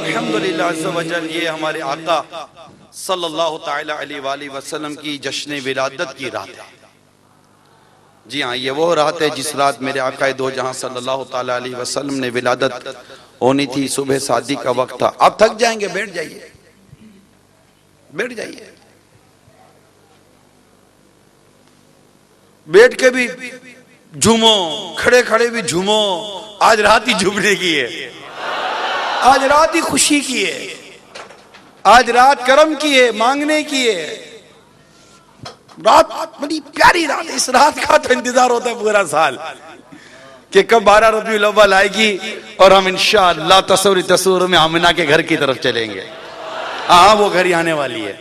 الحمدللہ عز و جل یہ ہمارے آقا صلی اللہ تعالی علیہ وآلہ وسلم کی جشن ولادت کی رات ہے. جی ہاں، یہ وہ رات ہے جس رات میرے آقا دو جہاں صلی اللہ تعالی علیہ وسلم نے ولادت ہونی تھی. صبح صادق کا وقت تھا. آپ تھک جائیں گے، بیٹھ جائیے، بیٹھ جائیے، بیٹھ کے بھی جھومو، کھڑے کھڑے بھی جھومو. آج رات ہی جھومنے کی ہے، آج رات ہی خوشی کی ہے، آج رات کرم کی ہے، مانگنے کی ہے. رات بڑی پیاری رات ہے. اس رات کا تو انتظار ہوتا ہے پورا سال کہ کب 12 ربیع الاول آئے گی اور ہم انشاءاللہ تصور میں آمنہ کے گھر کی طرف چلیں گے. ہاں وہ گھڑی آنے والی ہے،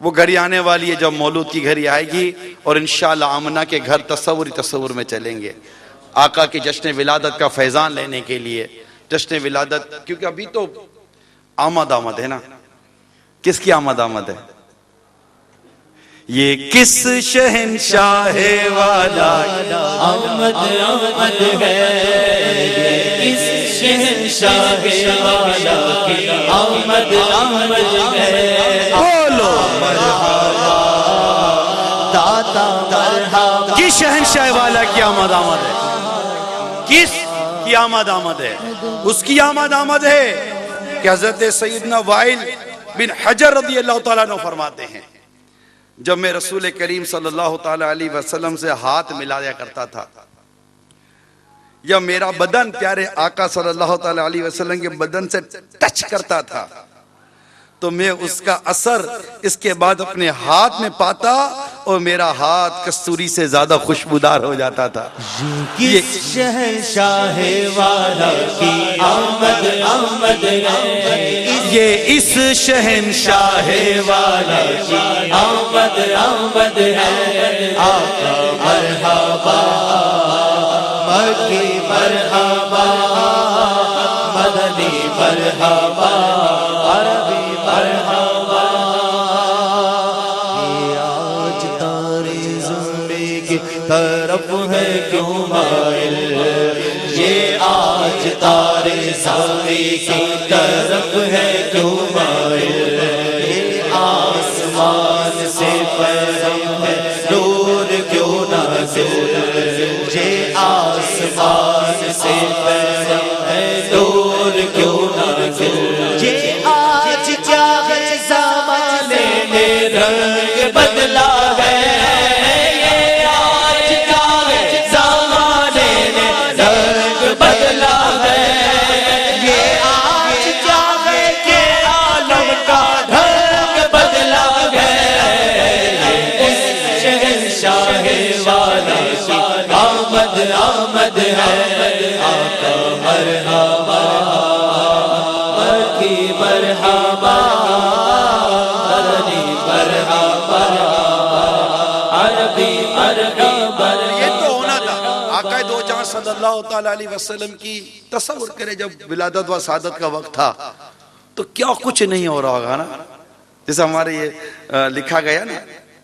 وہ گھڑی آنے والی ہے جب مولود کی گھڑی آئے گی اور انشاءاللہ آمنہ کے گھر تصور میں چلیں گے آقا کی جشن ولادت کا فیضان لینے کے لیے. جشن ولادت کیونکہ ابھی تو آمد ہے نا. کس کی آمد ہے؟ یہ کس شہنشاہ والا آمد ہے، کس شہنشاہ والا کی آمد ہے. بولو داتا مرحبا، کس شہنشاہ والا کی آمد ہے؟ کس کی آمد ہے؟ اس کی آمد ہے کہ حضرت سیدنا وائل بن حجر رضی اللہ تعالیٰ عنہ فرماتے ہیں جب میں رسول کریم صلی اللہ تعالیٰ علیہ وسلم سے ہاتھ ملایا کرتا تھا یا میرا بدن پیارے آقا صلی اللہ تعالیٰ علیہ وسلم کے بدن سے ٹچ کرتا تھا تو میں اس کا اثر اس کے بعد اپنے ہاتھ میں پاتا اور میرا ہاتھ کستوری سے زیادہ خوشبودار ہو جاتا تھا. کس شہنشاہ والا کی آمد ہے، یہ اس شہنشاہ والا کی آمد ہے. آقا مرحبا، مکی مرحبا، مدنی مرحبا، عربی مرحبا. یہ آج تارے زمبے کی طرف ہے کیوں مائل، یہ آج تارے زمبے کی طرف ہے کیوں مائل. یہ آسمان سے پیغام ہے نور کیوں نازل، یہ آسمان سے پیغام ہے نور کیوں نازل. یہ آج کیا ہے زمانے نے رنگ بدلا ہے، یہ آج کیا ہے زمانے نے رنگ بدلا ہے. یہ آج کیا ہے کہ عالم کا ڈھنگ بدلا ہے. اس شہنشاہ والا کی آمد ہے. آقا مرحبا، مکی مرحبا، مدنی مرحبا، عربی مرحبا. یہ تو ہونا تھا. آقا دو جہاں صلی اللہ تعالیٰ علیہ وسلم کی تصور کرے جب ولادت و سعادت کا وقت تھا تو کیا کچھ نہیں ہو رہا ہوگا نا. جیسے ہمارے یہ لکھا گیا نا،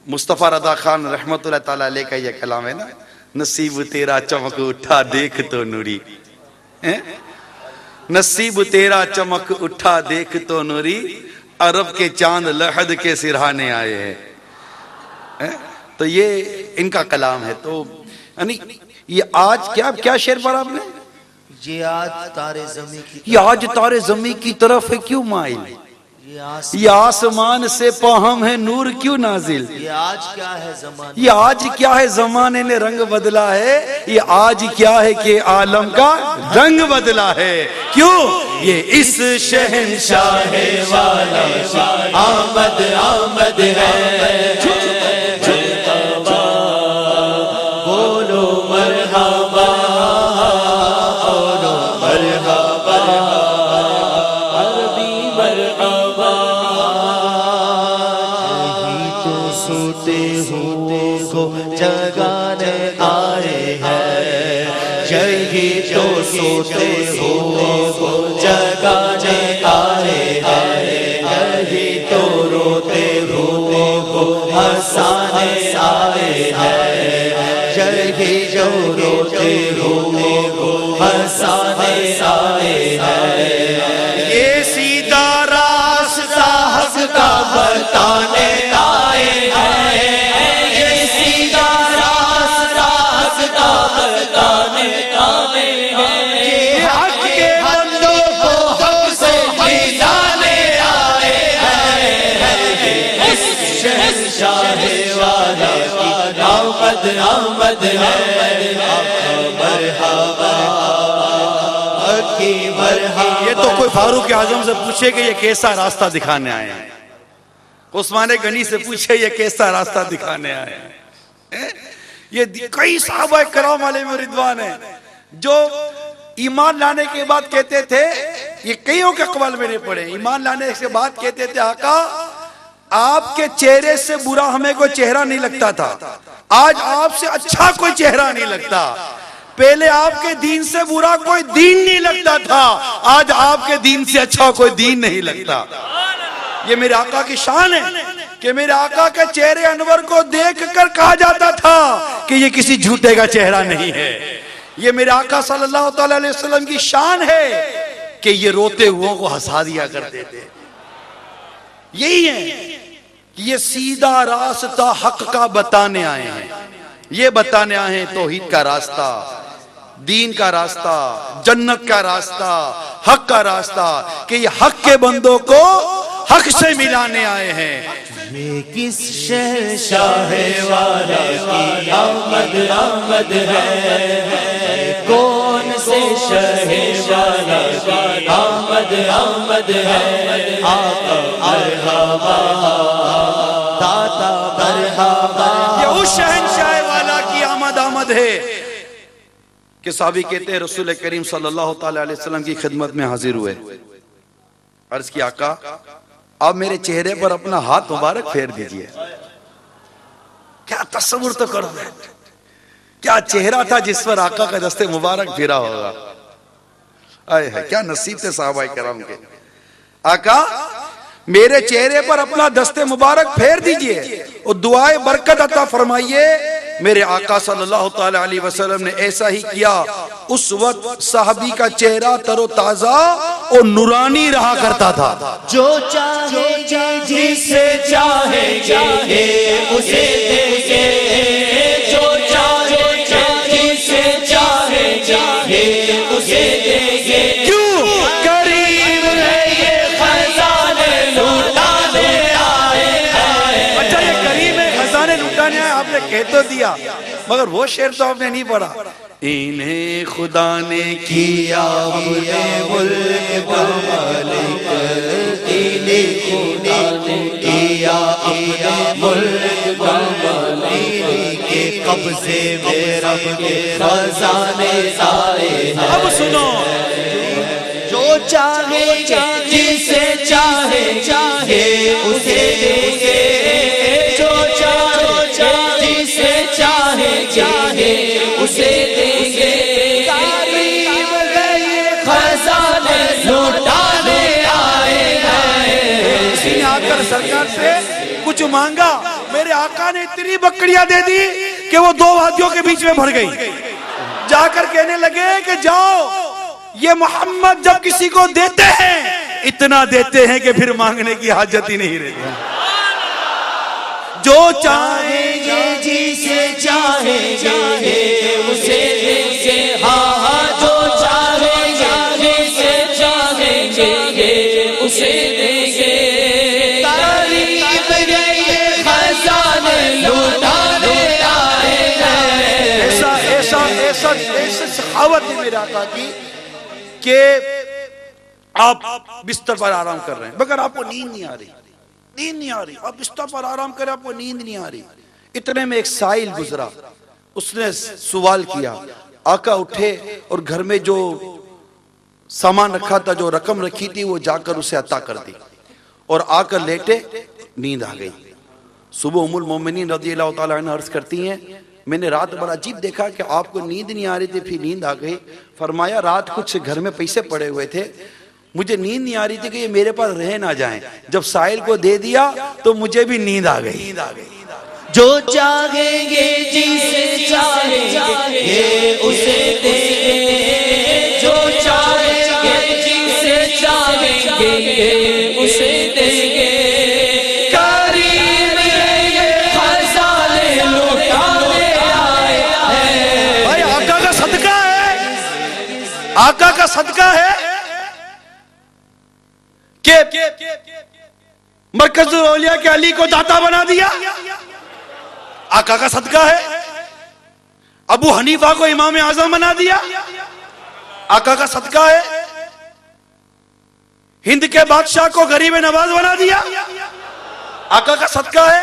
مصطفیٰ رضا خان رحمت اللہ تعالیٰ علیہ کا یہ کلام ہے نا، نصیب تیرا چمک اٹھا دیکھ تو نوری، نصیب تیرا چمک اٹھا دیکھ تو نوری، عرب کے چاند لحد کے سرہانے آئے ہیں. تو یہ ان کا کلام ہے. تو یعنی یہ آج کیا شعر پڑھا آپ نے؟ یہ آج تارے زمین کی، یہ آج تارے زمین کی طرف ہے کیوں مائل، یہ آسمان سے پاہم ہے نور کیوں نازل. یہ آج کیا ہے زمانے، یہ آج کیا ہے زمانے نے رنگ بدلا ہے، یہ آج کیا ہے کہ عالم کا رنگ بدلا ہے. کیوں؟ یہ اس شہنشاہ والا کی آمد ہے. بولو مرحبا، بولو مرحبا، عربی مرحبا. یہی تو سوتے ہوئے کو جگانے آئے ہیں، یہی تو سوتے ہوئے کو جگانے آئے ہیں، یہی تو روتے ہوئے کو ہنسانے آئے ہیں، یہی جو روتے ہوئے کو ہنسانے آئے ہیں. یہ بتانے آئے ہیں، یہ سیدھا راستہ بتانے آئے ہیں، یہ حق کے بندوں کو حق سے ملانے آئے ہیں، اس شہنشاہ والا کی آمد آمد ہے، مرحبا کی مرحبا۔ یہ تو کوئی فاروق اعظم سے پوچھے کہ یہ کیسا راستہ دکھانے آئے ہیں، عثمان غنی سے پوچھے یہ کیسا راستہ دکھانے آئے ہیں۔ یہ کئی صحابہ کرام علیہم رضوان ہیں جو ایمان لانے کے بعد کہتے تھے، یہ کئیوں کے اقوال میں نے پڑھے، ایمان لانے کے بعد کہتے تھے آقا آپ کے چہرے سے برا ہمیں کوئی چہرہ نہیں لگتا تھا، آج آپ سے اچھا کوئی چہرہ نہیں لگتا، پہلے آپ کے دین سے برا کوئی دین نہیں لگتا تھا، آج آپ کے دین سے اچھا کوئی دین نہیں لگتا۔ یہ میرے آقا کی شان ہے کہ میرے آقا کے چہرے انور کو دیکھ کر کہا جاتا تھا کہ یہ کسی جھوٹے کا چہرہ نہیں ہے۔ یہ میرے آقا صلی اللہ تعالی علیہ وسلم کی شان ہے کہ یہ روتے ہوئوں کو ہنسا دیا کرتے تھے۔ یہی ہے کہ یہ سیدھا راستہ حق کا بتانے آئے ہیں، یہ بتانے آئے ہیں توحید کا راستہ، دین کا راستہ، جنت کا راستہ، حق کا راستہ، کہ یہ حق کے بندوں کو حق سے ملانے آئے ہیں۔ یہ کس شہنشاہ والا کی آمد آمد ہے، کون سے شہنشاہ والا کی آمد آمد ہے، آقا مرحبا داتا مرحبا۔ یہ اس شہنشاہ والا کی آمد آمد ہے کہ صحابی کہتے ہیں رسول کریم صلی اللہ تعالی علیہ وسلم کی خدمت میں حاضر ہوئے، عرض کی آقا آپ میرے چہرے پر اپنا ہاتھ مبارک پھیر دیجئے۔ کیا تصور تو کرو، کیا چہرہ تھا جس پر آقا کا دست مبارک پھیرا ہوگا، آئے ہے کیا نصیب تھے صحابہ کرام کے۔ آقا میرے چہرے پر اپنا دست مبارک پھیر دیجئے اور دعائے برکت عطا فرمائیے۔ میرے آقا صلی اللہ تعالی علیہ وسلم نے ایسا ہی کیا، اس وقت صحابی کا چہرہ تر و تازہ اور نورانی رہا کرتا تھا۔ جو چاہے جسے چاہے گے اسے دے گے، جو چاہے جسے چاہے گے اسے دے گے، کیوں کریم ہے یہ خزانے لوٹانے آئے ہیں۔ اچھا یہ کریم ہے خزانے لوٹانے آئے، آپ نے کہہ تو دیا مگر وہ شعر تو آپ نے نہیں پڑھا۔ انہیں خدا نے کیا اپنے ملک مالک، انہیں خدا نے کیا اپنے ملک مالک، کے قبضے میں رب کے خزانے آئے ہیں۔ اب سنو، جو چاہے جسے چاہے اسے دے گے، جو چاہے جسے چاہے اسے دے گے، کریم ہے یہ خزانے لوٹانے آئے ہیں۔ کسی نے آ کر سرکار سے کچھ مانگا، میرے آقا نے اتنی بکریاں دے دی کہ وہ دو وادیوں کے بیچ میں بھر گئی۔ جا کر کہنے لگے کہ جاؤ، یہ محمد جب کسی کو دیتے ہیں اتنا دیتے ہیں کہ پھر مانگنے کی حاجت ہی نہیں رہتی۔ جو چاہے جسے چاہے اسے دے گے، ہاں جو چاہے جسے چاہے اسے دے گے، کریم ہے یہ خزانے لوٹانے آئے ہیں۔ ایسا سخاوت ہے میرے آقا کی کہ آپ بستر پر آرام کر رہے ہیں مگر آپ کو نیند نہیں آ رہی، آپ بستر پر آرام کریں آپ کو نیند نہیں آ رہی۔ اتنے میں ایک سائل گزرا، اس نے سوال کیا، آقا اٹھے اور گھر میں جو سامان رکھا تھا، جو رقم رکھی تھی، وہ جا کر اسے عطا کر دی اور آ کر لیٹے، نیند آ گئی۔ صبح ام المومنین رضی اللہ تعالیٰ عنہ عرض کرتی ہیں میں نے رات بڑا عجیب دیکھا کہ آپ کو نیند نہیں آ رہی تھی، پھر نیند آ گئی۔ فرمایا رات کچھ گھر میں پیسے پڑے ہوئے تھے، مجھے نیند نہیں آ رہی تھی کہ یہ میرے پاس رہ نہ جائیں، جب سائل کو دے دیا تو مجھے بھی نیند آ گئی۔ جو چاہیں گے جسے چاہیں گے اسے دیں گے، جو چاہیں گے جسے چاہیں گے اسے دیں گے، آقا کا صدقہ ہے کہ مرکز الاولیاء کے علی کو داتا بنا دیا؟ آقا کا صدقہ ہے؟ ابو حنیفہ کو امام اعظم بنا دیا؟ آقا کا صدقہ ہے؟ ہند کے بادشاہ کو غریب نواز بنا دیا؟ آقا کا صدقہ ہے؟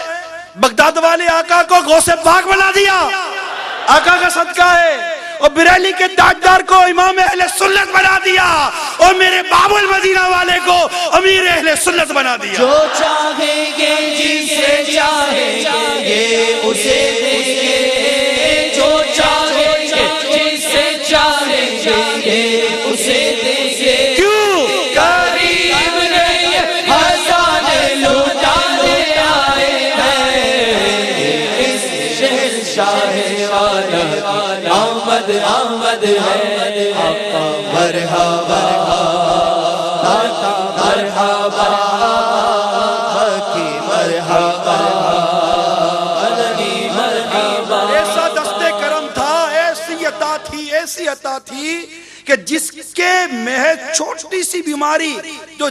بغداد والے آقا کو غوث پاک بنا دیا؟ آقا کا صدقہ ہے؟ اور بریلی کے تاجدار کو امام اہل سنت بنا دیا، اور میرے باب المدینہ والے کو امیر اہل سنت بنا دیا۔ جو چاہیں گے جسے چاہیں گے اسے دیں گے، جو چاہیں گے جسے چاہیں گے اسے دیں گے۔ کیوں؟ قریب نہیں خزانے لوٹانے آئے ہیں، اس شہنشاہ والا آمد آمد ہے، آقا مرحبا داتا مرحبا کی مرحبا علی مرحبا۔ ایسا دستے کرم تھا، ایسی عطا تھی کہ جس کے محض چھوٹی سی بیماری، جو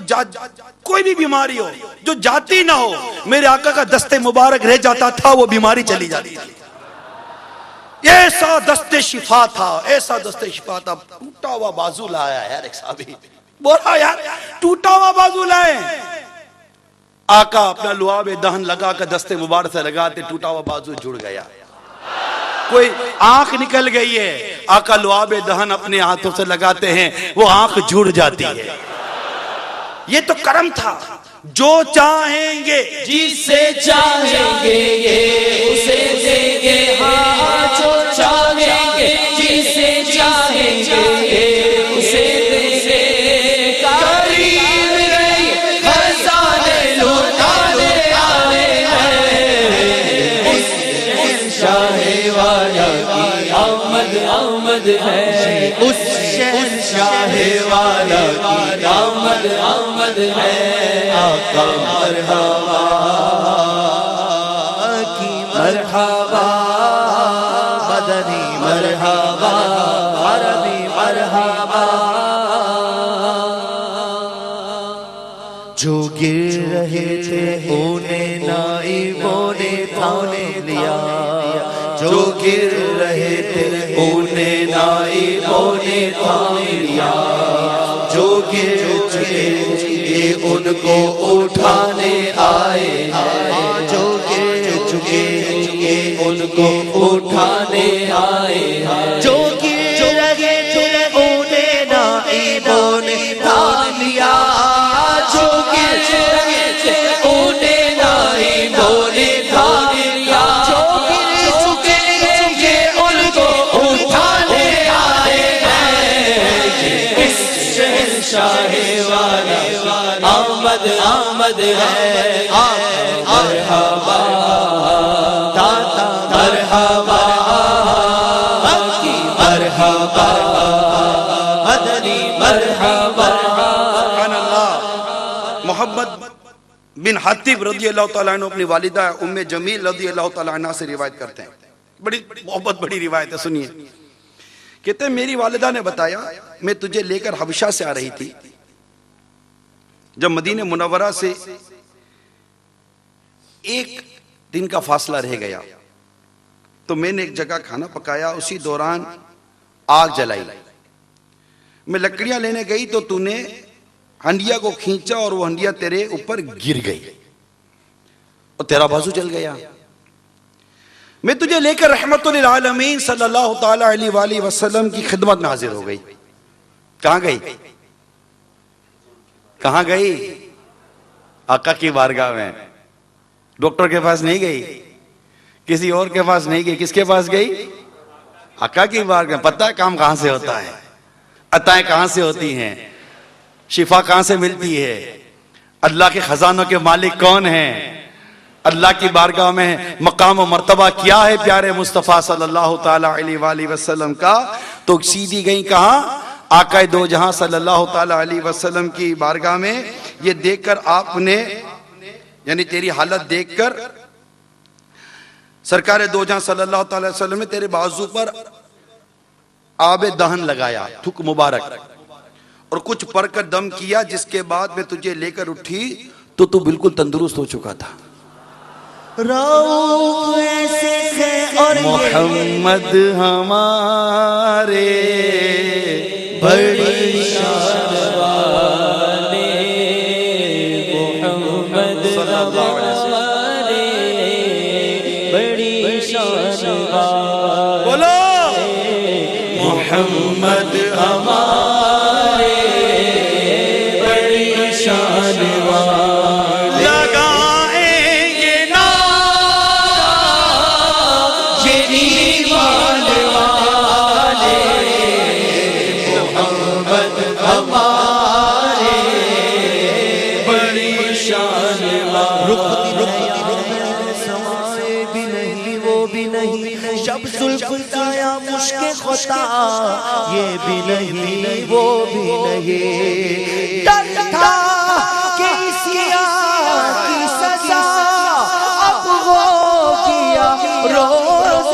کوئی بھی بیماری ہو جو جاتی نہ ہو، میرے آقا کا دستے مبارک رہ جاتا تھا، وہ بیماری چلی جاتی تھی۔ ایسا دست شفا تھا، ایسا دست شفا تھا۔ ٹوٹا ہوا بازو لایا یار ایک صحابی، بولا یار ٹوٹا ہوا بازو لائے۔ آقا اپنا لعاب دہن لگا کر دست مبارک سے لگاتے، ٹوٹا ہوا بازو جڑ گیا۔ کوئی آنکھ نکل گئی ہے، آقا لعاب دہن اپنے ہاتھوں سے لگاتے ہیں، وہ آنکھ جڑ جاتی ہے۔ یہ تو کرم تھا۔ جو چاہیں گے جسے چاہیں گے اسے دیں گے، ہاں جو چاہیں گے جسے چاہیں گے اسے دیں گے۔ قریب نہیں خزانے لوٹانے آئے ہیں، اس شہنشاہ والا کی آمد آمد ہے، اس شہنشاہ والا کی آمد آمد ہے۔ آقا مرحبا کی مرحبا، مدنی مرحبا، عربی مرحبا۔ جو گر رہے تھے انہیں نائبوں نے تھام لیا، جو گر رہے تھے انہیں نائبوں نے تھام لیا، جو گر چکے ان کو اٹھانے آئے ہیں، جو گر چکے ان کو اٹھانے آئے ہیں، جو گر رہے تھے انہیں نائبوں نے تھام لیا، جو گر رہے تھے انہیں نائبوں نے تھام لیا، جو گر چکے ان کو اٹھانے آئے ہیں، اس شہنشاہ والا آمد آمد ہے۔ آقا مرحبا داتا مرحبا کی مرحبا، مدنی مرحبا۔ سبحان اللہ۔ محمد بن حاتب رضی اللہ تعالیٰ عنہ اپنی والدہ ام جمیل رضی اللہ تعالیٰ عنہ سے روایت کرتے ہیں، بڑی بہت بڑی روایت ہے، سنیے۔ کہتے ہیں میری والدہ نے بتایا، میں تجھے لے کر حبشہ سے آ رہی تھی، جب مدینہ منورہ سے ایک دن کا فاصلہ رہ گیا تو میں نے ایک جگہ کھانا پکایا، اسی دوران آگ جلائی، میں لکڑیاں لینے گئی تو تو نے ہنڈیا کو کھینچا اور وہ ہنڈیا تیرے اوپر گر گئی اور تیرا بازو جل گیا۔ میں تجھے لے کر رحمت للعالمین صلی اللہ تعالی علیہ وآلہ وسلم کی خدمت میں حاضر ہو گئی۔ کہاں گئی؟ کہاں گئی؟ آقا کی بارگاہ میں۔ ڈاکٹر کے پاس نہیں گئی، کسی اور کے پاس نہیں گئی، کس کے پاس گئی؟ آقا کی بارگاہ۔ پتہ ہے کام کہاں سے ہوتا ہے، عطائیں کہاں سے ہوتی ہیں، شفا کہاں سے ملتی ہے، اللہ کے خزانوں کے مالک کون ہیں؟ اللہ کی بارگاہ میں مقام و مرتبہ کیا ہے پیارے مصطفیٰ صلی اللہ تعالی علیہ وآلہ وسلم کا؟ تو سیدھی گئی کہاں؟ آقا دو جہاں صلی اللہ تعالی علیہ وسلم کی بارگاہ میں۔ یہ دیکھ کر آپ نے، یعنی تیری حالت دیکھ کر سرکار دو جہاں صلی اللہ تعالی وسلم نے تیرے بازو پر آب دہن لگایا، تھک مبارک، اور کچھ پڑھ کر دم کیا، جس کے بعد میں تجھے لے کر اٹھی تو تو بالکل تندرست ہو چکا تھا۔ روح ایسے ہے اور محمد ہمارے بڑی شان والے، محمد ہمارے بڑی شان والے، بولو محمد ہمارے بڑی شان والے، لگائیں گے نعرہ یہ ایمان والے، محمد ہمارے بڑی شان والے، سمائے بھی نہیں وہ بھی نہیں، شب زلف کا مشک خطا یہ بھی نہیں وہ بھی نہیں، ڈر تھا کہ سیاہ کی سزا اب وہ کیا روز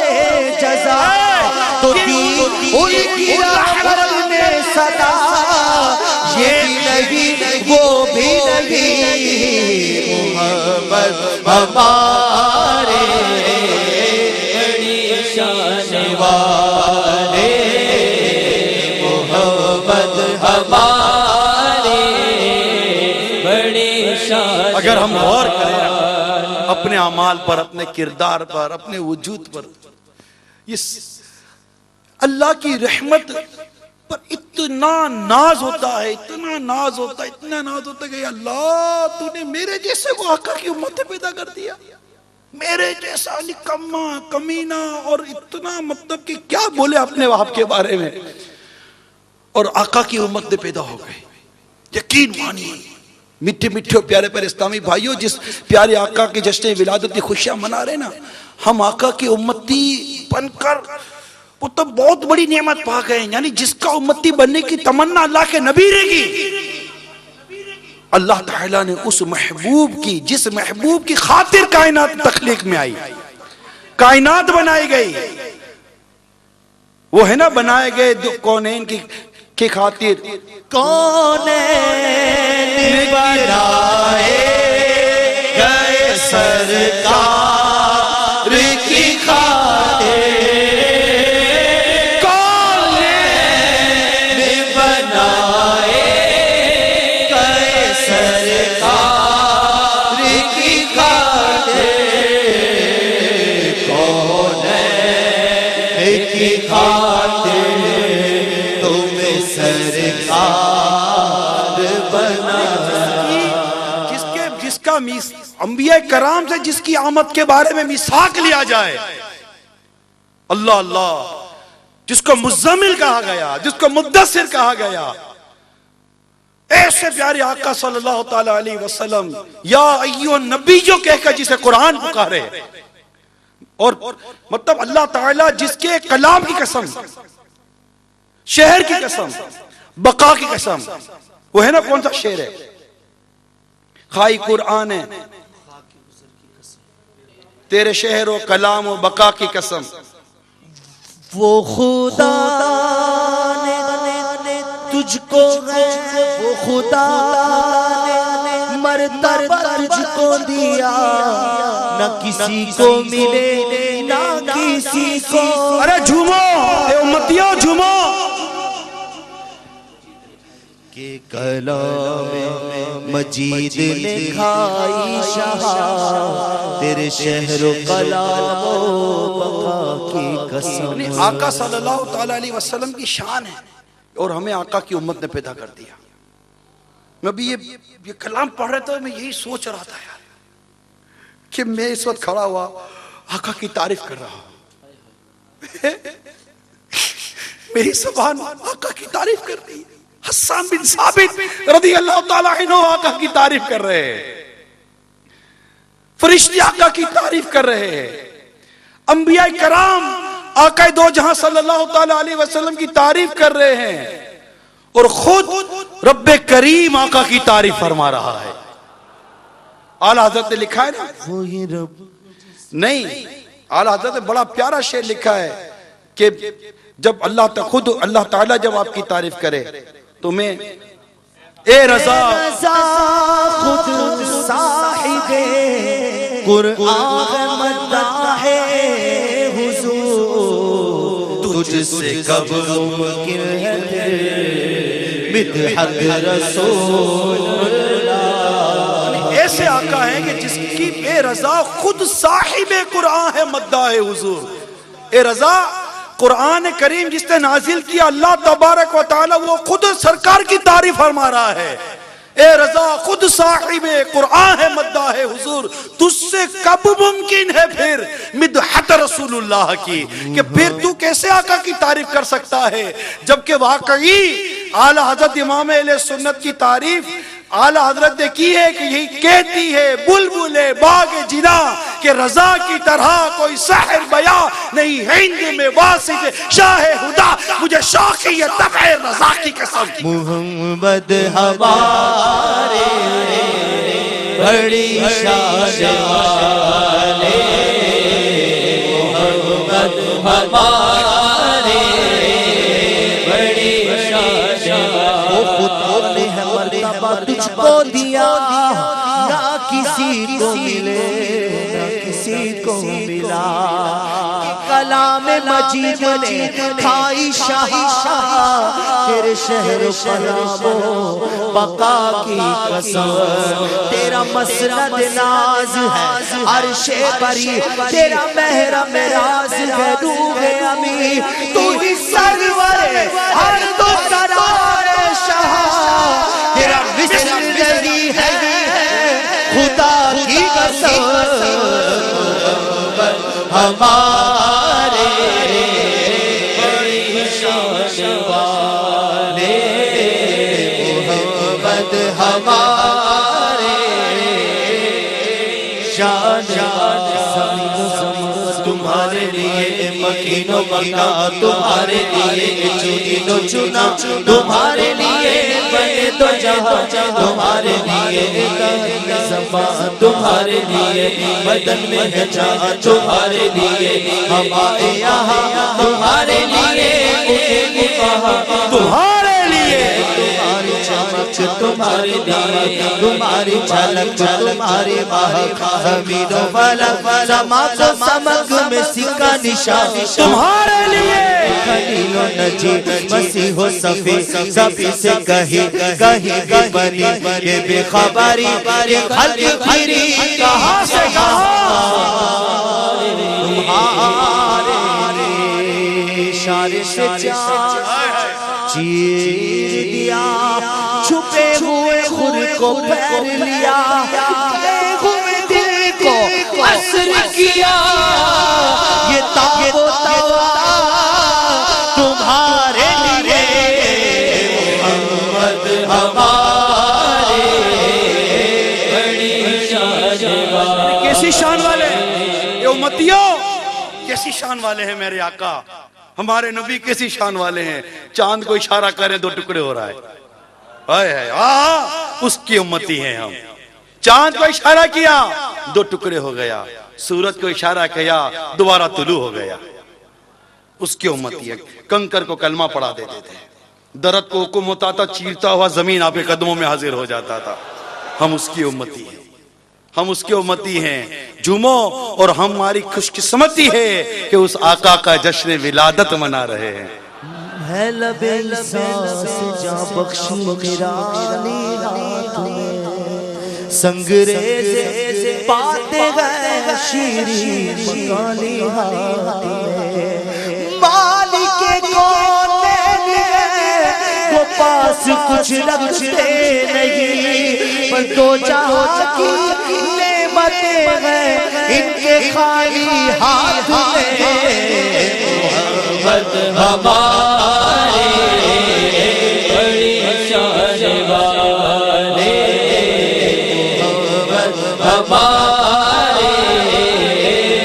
جزا، تو دی ان کی رحمت میں صدا یہ بھی نہیں وہ بھی نہیں، محمد ہمارے بڑی شان والے، محمد ہمارے بڑی شان۔ اگر ہم غور کریں اپنے اعمال پر، اپنے کردار پر، اپنے وجود پر، یہ اللہ کی رحمت پر اتنا ناز ہوتا ہے، اتنا ناز ہوتا ہے، اتنا ناز ہوتا ہے کہ اللہ تو نے میرے جیسے کو آقا کی امت پیدا کر دیا، میرے جیسا نکما کمینہ، اور اتنا مطلب کہ کیا بولے اپنے باپ کے بارے میں، اور آقا کی امت میں پیدا ہو گئے۔ یقین مانیے میٹھے میٹھے پیارے پر اسلامی بھائیوں، جس پیارے آقا کی جشن ولادت کی خوشیاں منا رہے نا، ہم آقا کی امتی بن کر وہ تو بہت بڑی نعمت پا گئے ہیں۔ یعنی جس کا امتی بننے کی تمنا اللہ کے نبی رہے گی، اللہ تعالیٰ نے اس محبوب کی، جس محبوب کی خاطر کائنات تخلیق میں آئی، کائنات بنائی گئی، وہ ہے نا بنائے گئے کونین کی خاطر، کونین بنائے گئے سرکار کی خاطر، کونین بنائے گئے سرکار کی خاطر، کونین کی خاطر تم سرکار بنا، جس کا انبیاء کرام سے جس کی آمد کے بارے میں میثاق لیا جائے، اللہ اللہ، جس کو مزمل کہا گیا، جس کو مدثر کہا گیا، ایسے پیارے آقا صلی اللہ تعالی علیہ وسلم یا ایھا النبی جو کہہ کر جسے قرآن پکارے، اور مطلب اللہ تعالیٰ جس کے کلام کی قسم، شہر کی قسم، بقا کی قسم، وہ ہے نا کون سا شعر ہے، خائی قرآن ہے، تیرے شہر و کلام و بقا کی قسم، وہ خدا نے تجھ کو وہ خدا نے مرتبہ تجھ کو دیا، نہ کسی کو ملے نہ کسی کو، ارے جھومو اے امتیوں جھومو، کہ کلام مجید نے کھائی شہا تیرے شہر و کلام و بقا کی قسم۔ آقا صلی اللہ تعالی علیہ وسلم کی شان ہے، اور ہمیں آقا کی امت نے پیدا کر دیا۔ میں بھی یہ کلام پڑھ رہا تھا، میں یہی سوچ رہا تھا یار کہ میں اس وقت کھڑا ہوا آقا کی تعریف کر رہا ہوں، میری زبان آقا کی تعریف کر رہی ہے، حسان بن ثابت رضی اللہ تعالیٰ عنہ آقا کی تعریف کر رہے ہیں، فرشتے آقا کی تعریف کر رہے ہیں، انبیاء کرام آقا دو جہاں صلی اللہ تعالیٰ علیہ وسلم کی تعریف کر رہے ہیں، اور خود رب کریم آقا کی تعریف فرما رہا ہے۔ اعلیٰ حضرت نے لکھا ہے نا، وہی رب نہیں، اعلیٰ حضرت نے بڑا پیارا شعر لکھا ہے کہ جب خود اللہ تعالیٰ جب آپ کی تعریف کرے تو میں اے رضا خود صاحب قرآن مداح حضور، تجھ سے کب ممکن ہے مدحت رسول اللہ۔ ایسے آقا ہیں کہ جس کی اے رضا خود صاحب قرآن ہے مداح حضور۔ اے رضا قرآن کریم جس نے نازل کیا اللہ تبارک و تعالی وہ خود سرکار کی تعریف فرما رہا ہے۔ اے رضا خود صاحب قرآن ہے مداح حضور، تجھ سے کب ممکن ہے پھر مدحت رسول اللہ کی، کہ پھر تو کیسے آقا کی تعریف کر سکتا ہے، جبکہ واقعی اعلی حضرت امام اہل سنت کی تعریف اعلی حضرت نے کی ہے کہ یہی کہتی ہے بلبل باغ جنا کہ رضا کی طرح کوئی سحر بیاں نہیں، ہند میں واسط شاہ خدا مجھے شوقی ہے طبع رضا کی قسم۔ محمد ہمارے بڑی شان والے، محمد ہمارے بڑی شان، وہ خدا نے مرتبہ تجھ کو دیا، نہ کسی کو ملے نہ کسی کو ملا، کلام مجید نے کھائی شاہی تیرے شہر و کلام و بقا کی قسم، تیرا مسند ناز ہے عرش بری، تیرا محرم راز ہے روح امی، تو ہی سرور ہر دو قرار شاہ، تیرا مثل نہیں ہے خدا کی قسم، ہمارے بڑی شان والے، محمد ہمارے شان تمہارے لیے مکین و مکہ، تمہارے لیے چنین و چنا، تمہارے لیے بنے تو جہاں، تمہارے لیے زبان، تمہارے لیے بدن میں ہے جہاں، تمہارے لیے ہمارے یہاں، تمہارے لیے تمہارے لیے تمہاری چمک، تمہارے لیے تمہاری جھلک، تمہاری مہک، زمین و فلک سما کو سمک میں سکا نشان، تمہارے لیے خلیل و نجی مسیح و صفی، صفی سے کہیں بھی بنی یہ بے خبری، یہ خلق پھری کہاں سے کہاں، تمہارے اشارے سے چیر دیا، چھپے ہوئے خود کو پیر لیا، ہوئے دل کو اثر کیا، یہ تاب و توا تمہارے لیے، محمد ہمارے بڑی شان والے۔ کیسی شان والے یہ امتیوں، کیسی شان والے ہیں میرے آقا، ہمارے نبی کیسی شان والے ہیں، چاند کو اشارہ کریں دو ٹکڑے ہو رہا ہے، اس کی امتی ہیں ہم، چاند کو اشارہ کیا دو ٹکڑے ہو گیا، سورج کو اشارہ کیا دوبارہ طلوع ہو گیا، اس کی امتی ہے۔ کنکر کو کلمہ پڑھا دیتے تھے، درخت کو حکم ہوتا تھا چیرتا ہوا زمین آپ کے قدموں میں حاضر ہو جاتا تھا، ہم اس کی امتی ہیں، ہم اس کی امتی ہیں، جھومو اور ہماری خوش قسمتی ہے کہ اس آقا کا جشن ولادت منا رہے ہیں۔ ہے لب احساس جا بخشو میرا ہاتھ میں، سنگریز پاتے گئے شیرین مکالی ہاتھ میں، مالک کون وہ پاس کچھ رکھتے نہیں، پر دو جہاں کی نعمتیں ہیں ان کے خالی ہاتھ میں، محمد ہمارے بڑی شان والے، محمد ہمارے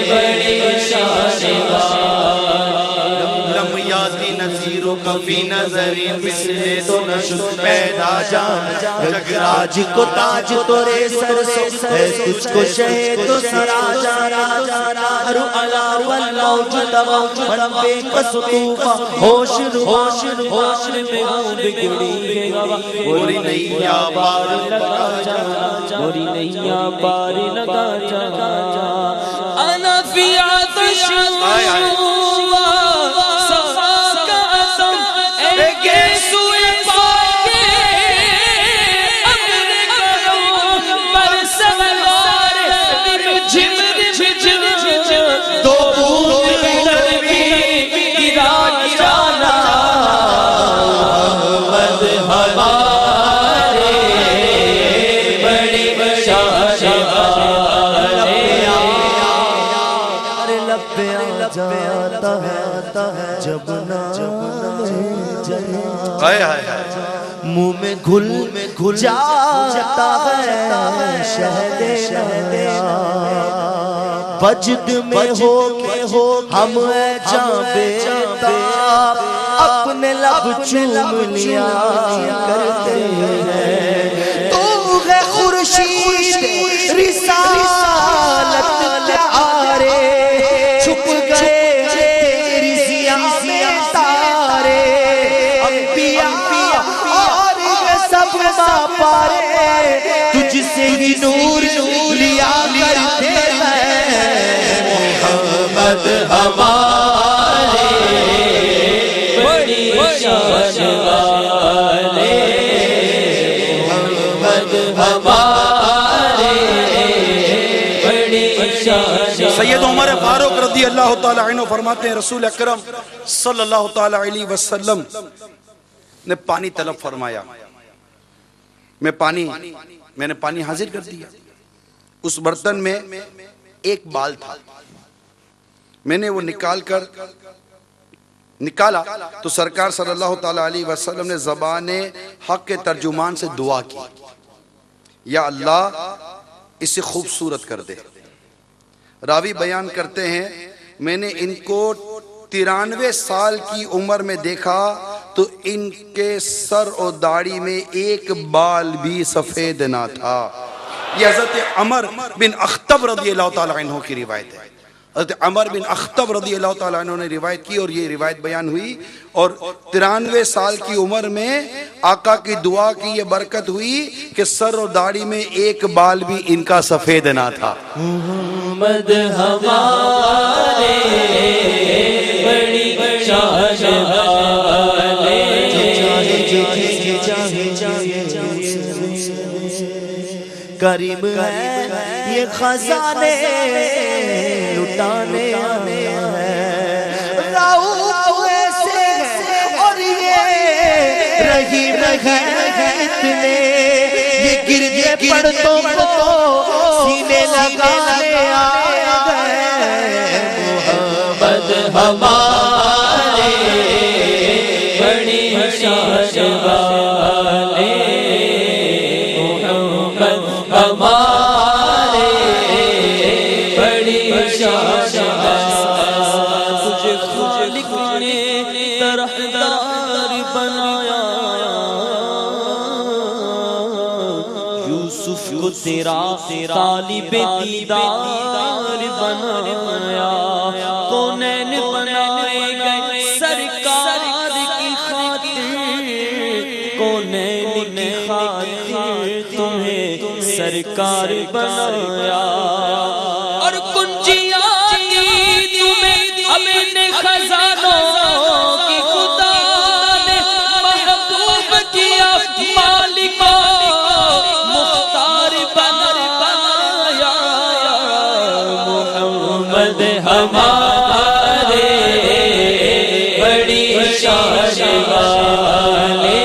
بڑی شان والے، لم یاتی نذیر کفینا نظری مثل تو نشد پیدا جان جگراج کو تاج تورے سر سے ہے تجھ کو شہ تو سرا جانا ہر علا والموج تموج من بے قصطوفہ ہوش میں ہوں بگڑی گوا گوری نیا پار لگا جانا گوری نیا پار لگا جانا انا فی عطش جب منہ میں گھل جاتا ہے شہد بجد میں ہو ہم ہے جاں بیتاب اپنے لب چوم لیا کرتے ہیں تو ہے خورشید رسالت پیارے چھپ گئے تیری ضیا میں تارے انبیاء اور سب پارے تجھ سے ہی نور لیا کرتے ہیں محمد ہمارے بڑی شان والے محمد ہمارے بڑی شان سید عمر فاروق رضی اللہ تعالی عنہ فرماتے ہیں رسول اکرم صلی اللہ تعالی علیہ وسلم نے پانی طلب فرمایا، میں نے پانی حاضر کر دیا، اس برتن میں ایک بال تھا، میں نے وہ نکالا تو سرکار صلی اللہ تعالی علیہ وسلم نے زبان حق کے ترجمان سے دعا کی، یا اللہ اسے خوبصورت کر دے۔ راوی بیان کرتے ہیں میں نے ان کو 93 سال کی عمر میں دیکھا تو ان کے سر اور داڑھی میں ایک بال بھی سفید نہ تھا۔ یہ حضرت عمر بن اخطب رضی اللہ تعالیٰ عنہ کی روایت ہے۔ حضرت عمر بن اخطب رضی اللہ تعالیٰ عنہ نے روایت کی اور یہ روایت بیان ہوئی، اور 93 سال کی عمر میں آقا کی دعا کی یہ برکت ہوئی کہ سر اور داڑھی میں ایک بال بھی ان کا سفید نہ تھا۔ محمد ہمارے بڑی شان والے کریم ہے یہ خزانے لٹانے راؤ ایسے اور یہ رحیم ہے اتنے یہ گرجے پڑھتوں کو سینے لگانے آئے گئے محمد ہمارے بڑی شان والے محمد ہمارے بڑی شان تجھے خالق نے طرحدار بنایا، یوسف کو تیرا طالب دیدار بنایا، کونین بنائے گئے سرکار کی خاطر، کونین کی خاطر تمہیں سرکار بنایا، اور کنجیاں دی تمہیں اپنے خزانوں کی خدا نے محبوب کیا، مالکا مختار بنایا، محمد ہمارے بڑی شان والے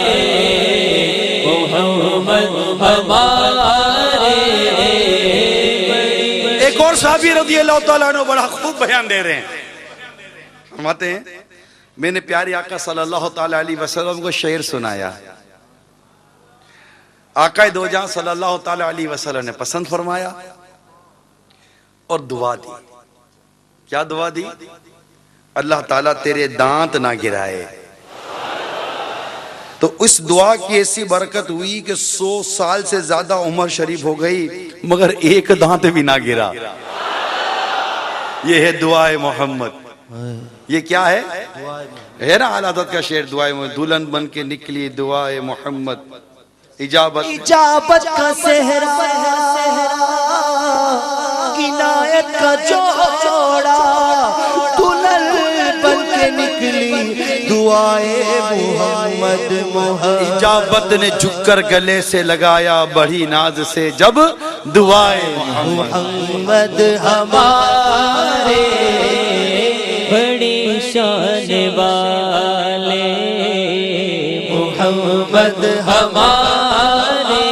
محمد ہمارے۔ ایک اور صحابی رضی اللہ تعالیٰ عنہ بڑا خوب بیان دے رہے ہیں، فرماتے ہیں میں نے پیارے آقا صلی اللہ تعالیٰ علیہ وسلم کو شعر سنایا، آقا دو جہاں صلی اللہ تعالیٰ علیہ وسلم نے پسند فرمایا اور دعا دی۔ کیا دعا دی؟ اللہ تعالیٰ تیرے دانت نہ گرائے، تو اس دعا کی ایسی برکت ہوئی کہ 100 سال سے زیادہ عمر شریف ہو گئی مگر ایک دانت بھی نہ گرا. یہ ہے دعائے محمد. یہ کیا ہے نا اعلیٰ حضرت کا شعر دعائے محمد. دلہن بن کے نکلی دعائے محمد, اجابت کا صحرا عنایت کا جوڑا, دلہن بن کے نکلی دعائے محمد. اجابت نے جھک کر گلے سے لگایا بڑی ناز سے جب دعائے محمد ہمارے بڑی شان والے, محمد ہمارے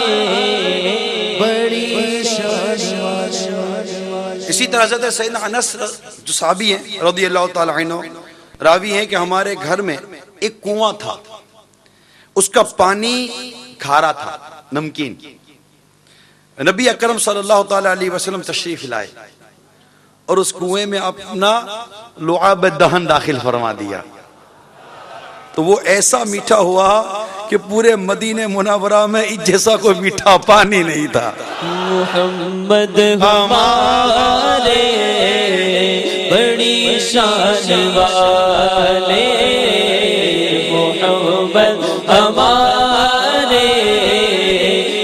بڑی شان والے. اسی طرح حضرت سیدنا انس جو صحابی ہیں رضی اللہ تعالی عنہ راوی ہیں کہ ہمارے گھر میں ایک کنواں تھا, اس کا پانی کھارا تھا, نمکین. نبی اکرم صلی اللہ تعالی علیہ وسلم تشریف لائے اور اس کنویں میں اپنا لعاب دہن داخل فرما دیا, تو وہ ایسا میٹھا ہوا کہ پورے مدینہ منورہ میں اس جیسا کوئی میٹھا پانی نہیں تھا. محمد ہمارے بڑی شان والے, محمد ہمارے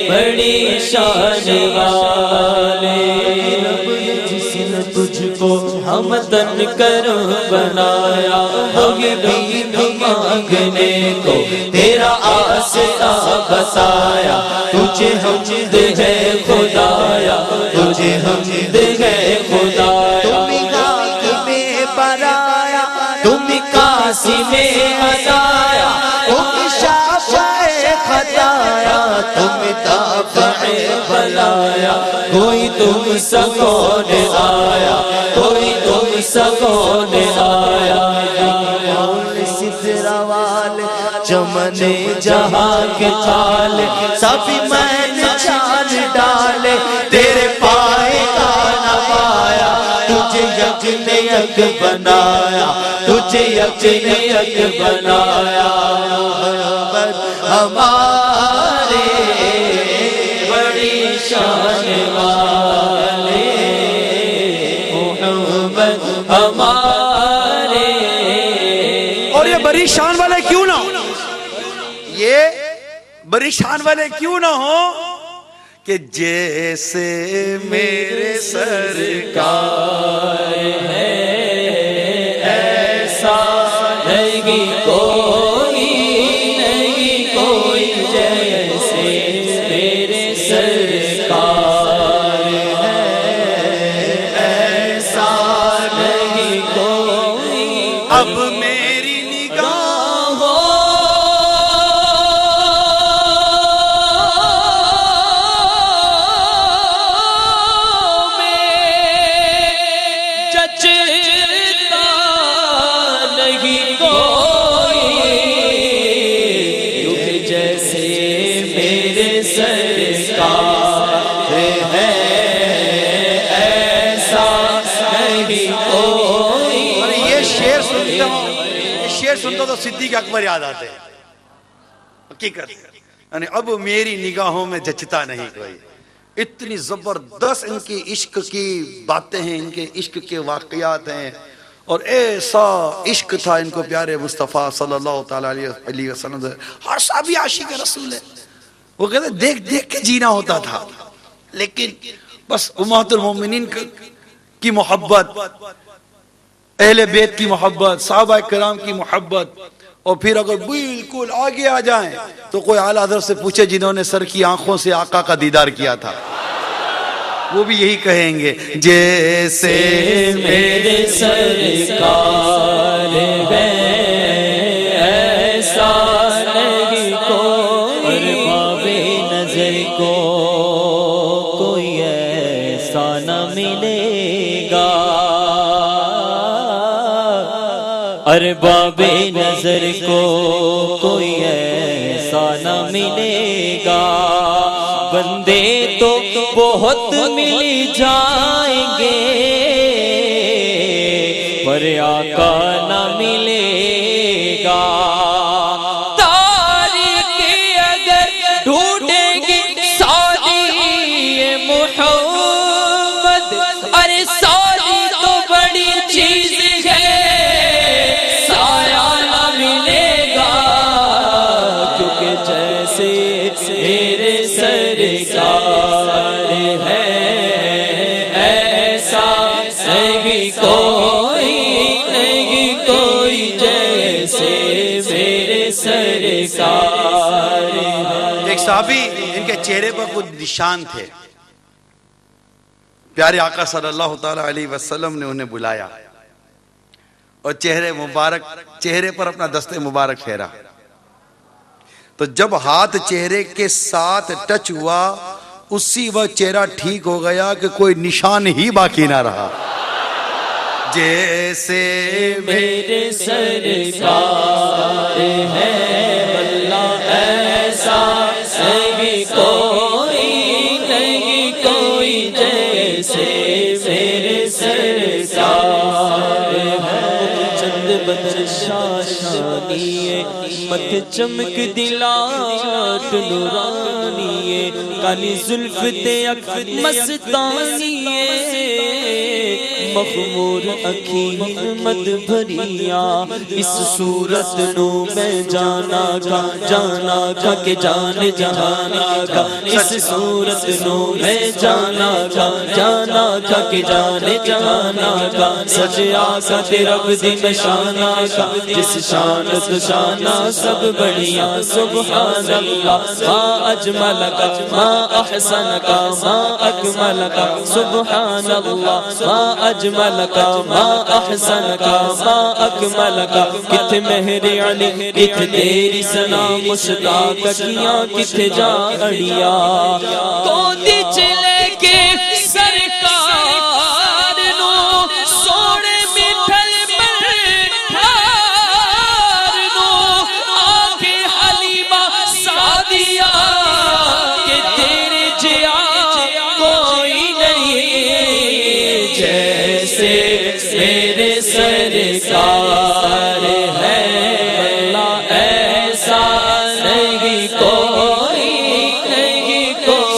بڑی شان والے. جس نے تجھ کو ہمدن کر بنایا, ہمیں بھی مانگنے کو تیرا آسرا بتایا. تجھے حمد ہے خدایا, تجھے حمد ہے خدایا. تم خاک میں برایا, تم کاسی میں ہدایا, تم شافع خطایا, تم دافع بلایا. کوئی تم سکون آیا, کوئی تم سکون آیا. سدرا والے چمن جہاں کے چال سبھی میں چال ڈالے, تیرے پائے کا نہ پایا. تجھے یک نے یک بنایا, تجھے یک نے یک بنایا. ہمارے بڑی شان والے, محمد ہمارے. اور یہ بڑی شان والے کیوں نہ ہو, یہ بڑی شان والے کیوں نہ ہو کہ جیسے میرے سرکار ہے ایسا نہیں کوئی, نہیں کوئی جیسے میرے سرکار ہے ایسا نہیں کوئی. اب میری نگاہ سنتا تو صدیق اکبر یاد آتے ہیں. حقیقت یعنی اب میری نگاہوں میں جچتا نہیں کوئی. اتنی زبردست ان کی عشق کی باتیں ہیں, ان کے عشق کے واقعات ہیں, اور ایسا عشق تھا ان کو پیارے مصطفیٰ صلی اللہ تعالی علیہ وسلم سے. ہر صحابی عاشق رسول ہے. وہ کہتے دیکھ دیکھ کے جینا ہوتا تھا, لیکن بس امہات المومنین کی محبت, اہل بیت کی محبت, صحابہ کرام کی محبت, اور پھر اگر بالکل آگے آ جائیں تو کوئی اعلیٰ حضرت سے پوچھے جنہوں نے سر کی آنکھوں سے آقا کا دیدار کیا تھا, وہ بھی یہی کہیں گے جیسے میرے سرکار ہے ایسا نہیں کوئی, اور باب نظر کو کوئی ایسا نہ ملے گا, ارباب نظر کو کوئی ایسا نہ ملے گا. بندے تو بہت مل جائیں گے پر آقا نہ ملے گا. تاریخ ہے ایسا نہیں کوئی جیسے میرے سرکار ہے۔ ایک صحابی ان کے چہرے پر کچھ نشان تھے، پیارے آقا صلی اللہ تعالی علیہ وسلم نے انہیں بلایا اور چہرے پر اپنا دست مبارک پھیرا، تو جب ہاتھ چہرے کے ساتھ ٹچ ہوا اسی وقت چہرہ ٹھیک ہو گیا کہ کوئی نشان ہی باقی نہ رہا، جیسے میرے سرکار ہے اللہ ایسا نہیں کوئی جیسے میرے سرکار ہے۔ چند بچشاشانی مت چمک دلات نورانی کالی زلف تے اک مستانی مخمور اکھی مد بھریا اس صورت نو میں جانا گا کہ جانا گا اس صورت نو میں جانا گا کہ جانا گا سجیا کا رب دی نشانہ کا جس شان تو شانہ سب بڑھیا سبحان اللہ ما اجمل کا ما احسن کا ما اکمل کا سبحان اللہ ما اجمل کا ما احسن کا ما اکمل کا کت مہر علی کت تیری سنا مشتاق کیاں کت جا اڑیا کوتی چلے کے سرکار نو سوڑے مٹھل برکھار نو آنکھ حلیمہ سعدیہ کہ تیرے جیا کوئی نہیں جیسے میرے سرکار ہے اللہ ایسا نہیں کوئی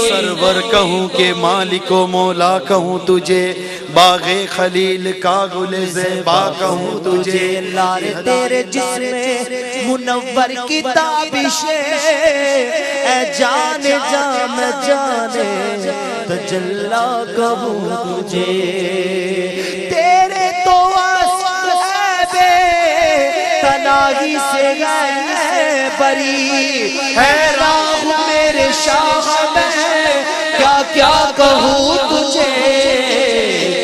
سرور کہوں کہ مالک و مولا کہوں تجھے، باغ خلیل کا گل زیبا کہوں تجھے، لال تیرے جسم منور کی تابشیں اے جانے تجلا کہوں تجھے، تیرے تو عصب ہے بے تناہی سے گئے بری، حیران ہوں میرے شاہ میں کیا کہوں تجھے،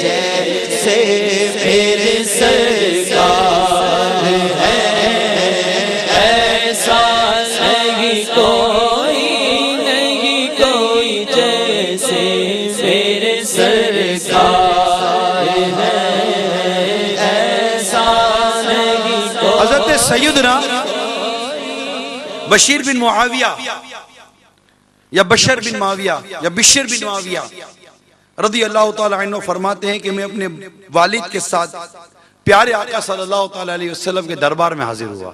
جیسے میرے سرکار ہے ایسا نہیں کوئی جیسے میرے سرکار ہے ایسا نہیں کوئی۔ حضرت سیدنا بشیر بن معاویہ یا بشر بن معاویہ رضی اللہ تعالی عنہ فرماتے ہیں کہ میں اپنے والد کے ساتھ پیارے آقا صلی اللہ تعالی علیہ وسلم کے دربار میں حاضر ہوا،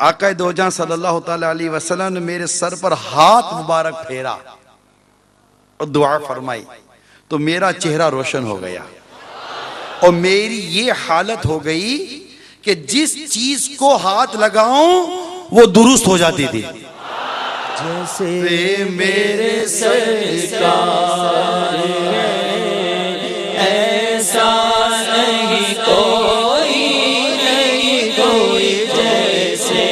آقا دو جہاں صلی اللہ تعالی علیہ وسلم نے میرے سر پر ہاتھ مبارک پھیرا اور دعا فرمائی تو میرا چہرہ روشن ہو گیا اور میری یہ حالت ہو گئی کہ جس چیز کو ہاتھ لگاؤں وہ درست ہو جاتی تھی، جیسے میرے سرکار ہے ایسا نہیں کوئی جیسے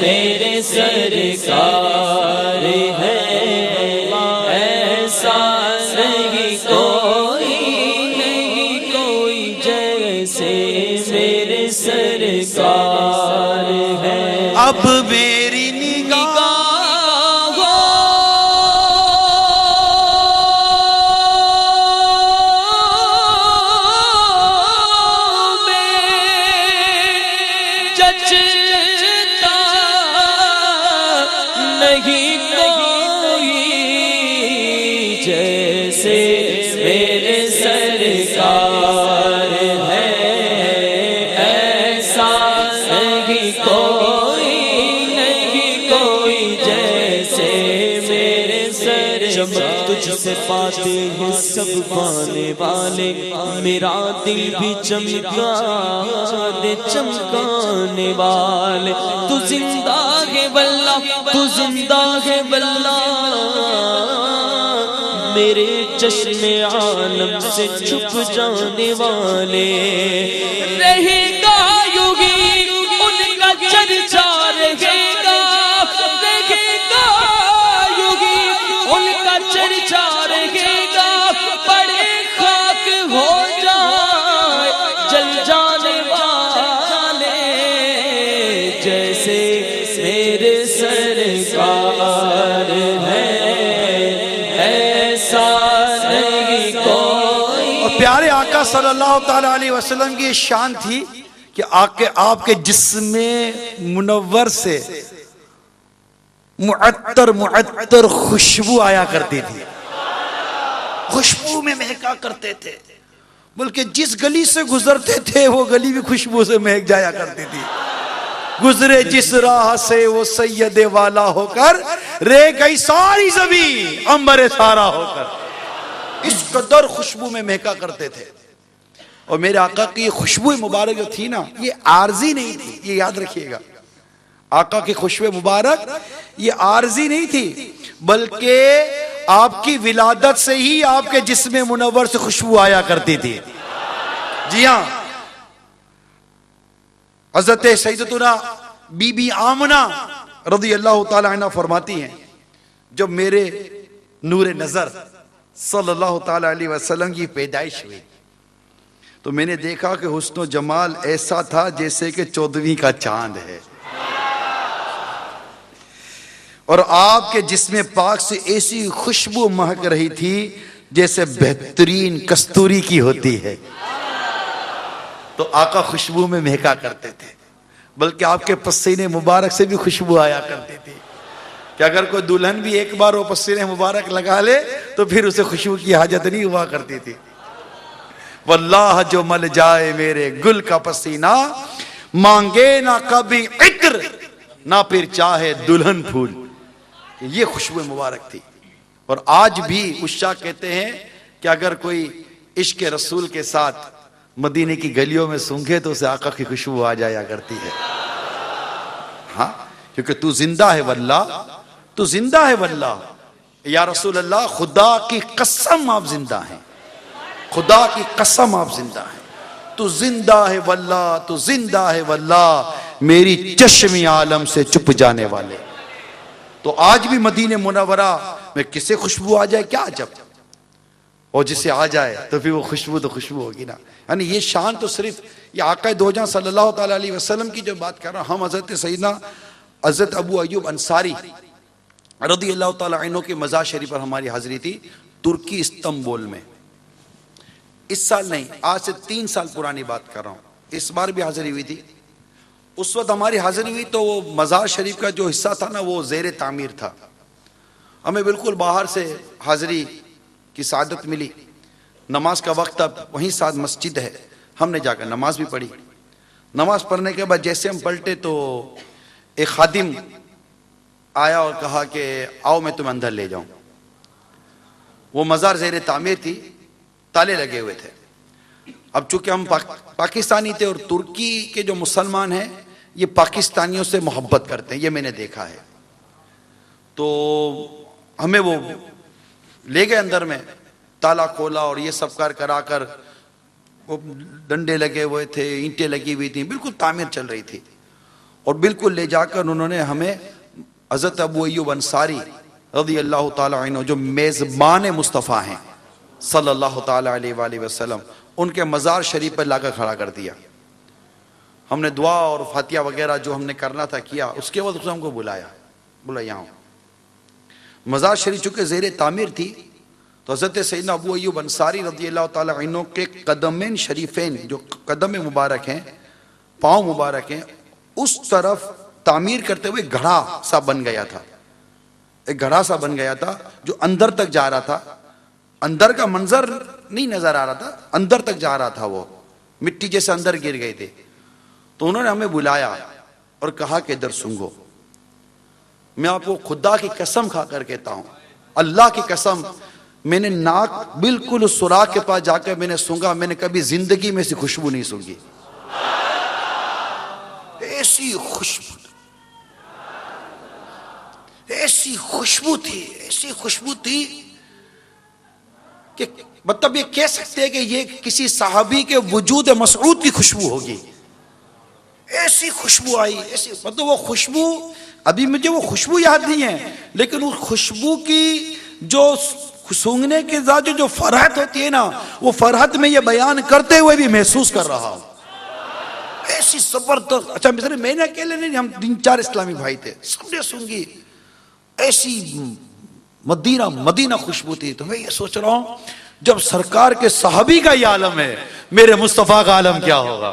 میرے سرکار ہے ایسا نہیں کوئی جیسے میرے سرکار ہے۔ اب میری نگاہ نہیں کوئی جیسے میرے سرکار ہے ایسا نہیں کوئی جیسے میرے سرکار۔ چمک تجھ سے پاتے ہیں سب پانے والے، میرا دل بھی چمکا دے چمکانے والے، تو زندہ ہے واللہ تو زندہ ہے واللہ میرے چشم عالم سے چھپ جانے والے رہے گا یوں ہی ان کا چرچا رہے گا رہے گا یوں ہی ان کا چرچا رہے گا بڑے خاک ہو جائے جل جانے والے جیسے میرے سرکار پیارے آقا صلی اللہ تعالی علیہ وسلم کی یہ شان تھی کہ آپ کے جسم منور سے معطر خوشبو آیا کرتی تھی، خوشبو میں مہکا کرتے تھے، بلکہ جس گلی سے گزرتے تھے وہ گلی بھی خوشبو سے مہک جایا کرتی تھی۔ گزرے جس راہ سے وہ سید والا ہو کر رے گئی ساری زمین عنبر سارا ہو کر، اس قدر خوشبو میں مہکا کرتے تھے۔ اور میرے آقا کی یہ خوشبو مبارک جو تھی نا، یہ عارضی نہیں تھی، یہ یاد رکھیے گا۔ آقا کی خوشبو مبارک یہ عارضی نہیں تھی، بلکہ آپ کی ولادت سے ہی آپ کے جسم منور سے خوشبو آیا کرتی تھی۔ جی ہاں، حضرت سیدتنا بی بی آمنہ رضی اللہ تعالی عنہ فرماتی ہیں، جب میرے نور نظر صلی اللہ تعالی علیہ وسلم کی پیدائش ہوئی تو میں نے دیکھا کہ حسن و جمال ایسا تھا جیسے کہ 14ویں کا چاند ہے، اور آپ کے جسم پاک سے ایسی خوشبو مہک رہی تھی جیسے بہترین کستوری کی ہوتی ہے۔ تو آقا خوشبو میں مہکا کرتے تھے، بلکہ آپ کے پسینے مبارک سے بھی خوشبو آیا کرتی تھی کہ اگر کوئی دلہن بھی ایک بار وہ پسینے مبارک لگا لے تو پھر اسے خوشبو کی حاجت نہیں ہوا کرتی تھی۔ واللہ جو مل جائے میرے گل کا پسینہ، مانگے نہ کبھی عطر نہ پھر چاہے دلہن پھول، یہ خوشبو مبارک تھی۔ اور آج بھی عشاق کہتے ہیں کہ اگر کوئی عشق رسول کے ساتھ مدینے کی گلیوں میں سونگھے تو اسے آقا کی خوشبو آ جایا کرتی ہے۔ ہاں، کیونکہ تو زندہ ہے واللہ، تو زندہ ہے واللہ، یا رسول اللہ خدا کی قسم آپ زندہ ہیں، خدا کی قسم آپ زندہ ہیں، تو زندہ ہے واللہ، تو زندہ ہے واللہ، میری چشم عالم سے چھپ جانے والے۔ تو آج بھی مدینہ منورہ میں کسے خوشبو آ جائے کیا عجب، اور جسے آ جائے تو پھر وہ خوشبو تو خوشبو ہوگی نا۔ یعنی یہ شان تو صرف یہ آقا دو جہاں صلی اللہ تعالی علیہ وسلم کی جو بات کر رہا ہوں، ہم حضرت سیدنا حضرت ابو ایوب انصاری رضی اللہ تعالی عنہ کے مزار شریف پر ہماری حاضری تھی ترکی استنبول میں۔ اس سال نہیں، آج سے 3 سال پرانی بات کر رہا ہوں، اس بار بھی حاضری ہوئی تھی۔ اس وقت ہماری حاضری ہوئی تو وہ مزار شریف کا جو حصہ تھا نا وہ زیر تعمیر تھا، ہمیں بالکل باہر سے حاضری کی سعادت ملی۔ نماز کا وقت اب وہیں ساتھ مسجد ہے، ہم نے جا کر نماز بھی پڑھی۔ نماز پڑھنے کے بعد جیسے ہم پلٹے تو ایک خادم آیا اور کہا کہ آؤ میں تمہیں اندر لے جاؤں۔ وہ مزار زیر تعمیر تھی، تالے لگے ہوئے تھے۔ اب چونکہ ہم پاکستانی تھے اور ترکی کے جو مسلمان ہیں یہ پاکستانیوں سے محبت کرتے ہیں، یہ میں نے دیکھا ہے، تو ہمیں وہ لے گئے اندر میں، تالا کھولا اور یہ سب کرا کر، وہ ڈنڈے لگے ہوئے تھے، اینٹیں لگی ہوئی تھیں، بالکل تعمیر چل رہی تھی، اور بالکل لے جا کر انہوں نے ہمیں حضرت ابو ایوب انصاری رضی اللہ تعالی عنہ جو میزبان مصطفیٰ ہیں صلی اللہ تعالی علیہ وآلہ وسلم، ان کے مزار شریف پر لا کر کھڑا کر دیا۔ ہم نے دعا اور فاتحہ وغیرہ جو ہم نے کرنا تھا کیا، اس کے بعد اس نے ہم کو بلایا، بولا یہاں مزار شریف چونکہ زیر تعمیر تھی تو حضرت سیدنا ابو ایوب انصاری رضی اللہ تعالی عنہ کے قدمین شریفین جو قدم مبارک ہیں، پاؤں مبارک ہیں، اس طرف تعمیر کرتے ہوئے گھڑا سا بن گیا تھا، ایک گھڑا سا بن گیا تھا جو اندر تک جا رہا تھا، اندر کا منظر نہیں نظر آ رہا تھا، اندر تک جا رہا تھا، وہ مٹی جیسے اندر گر گئے تھے۔ تو انہوں نے ہمیں بلایا اور کہا کہ ادھر سنگو۔ میں آپ کو خدا کی قسم کھا کر کہتا ہوں، اللہ کی قسم، میں نے ناک بالکل اس سوراخ کے پاس جا کر میں نے سونگا، میں نے کبھی زندگی میں سے خوشبو نہیں سونگی، ایسی خوشبو، ایسی خوشبو تھی، ایسی خوشبو تھی کہ مطلب یہ کہہ سکتے ہیں کہ یہ کسی صحابی کے وجود مسعود کی خوشبو ہوگی. ایسی خوشبو آئی، ایسی مطلب وہ خوشبو، ابھی مجھے وہ خوشبو یاد نہیں ہے، لیکن اس خوشبو کی جو سونگنے کے ذات جو فرحت ہوتی ہے نا، وہ فرحت میں یہ بیان کرتے ہوئے بھی محسوس کر رہا ہوں. ایسی زبردست. اچھا مثلا میں نے اکیلے نہیں، ہم 3-4 اسلامی بھائی تھے، سب نے سونگی. ایسی مدینہ خوشبو تھی. تو میں یہ سوچ رہا ہوں جب سرکار کے صحابی کا یہ عالم ہے، میرے مصطفیٰ کا عالم کیا ہوگا.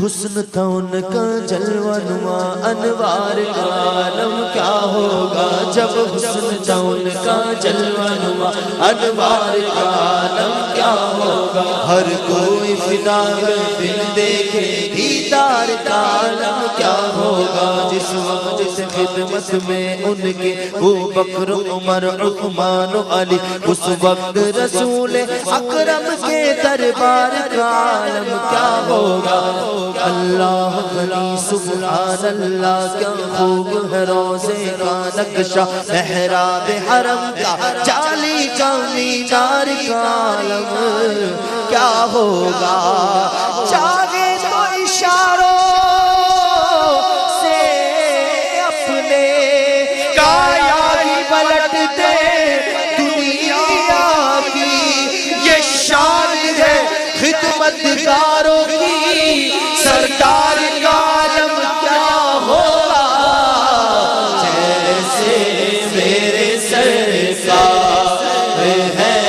حسن تھا ان کا جلوہ نما انوار کا عالم کیا ہوگا. جب حسن تھا ان کا جلوہ نما انوار کا عالم کیا ہوگا. ہر کوئی فدا بن دیکھے دیدار کا عالم کیا ہوگا. جس وقت سے خدمت میں ان کے ابو بکر عمر عثمان علی، اس وقت رسول اکرم کے دربار کا عالم کیا ہوگا. اللہ غنی سبحان اللہ، کیا خوب ہے روزے کا نقشہ، محراب حرم کا جالی کا مینار کا عالم کیا ہوگا. چاہے تو اشاروں سے اپنے کایا پلٹ دے دنیا کی. یہ شان ہے خدمت گاروں کی، سرکار کا عالم کیا ہوگا. جیسے میرے سرکار ہے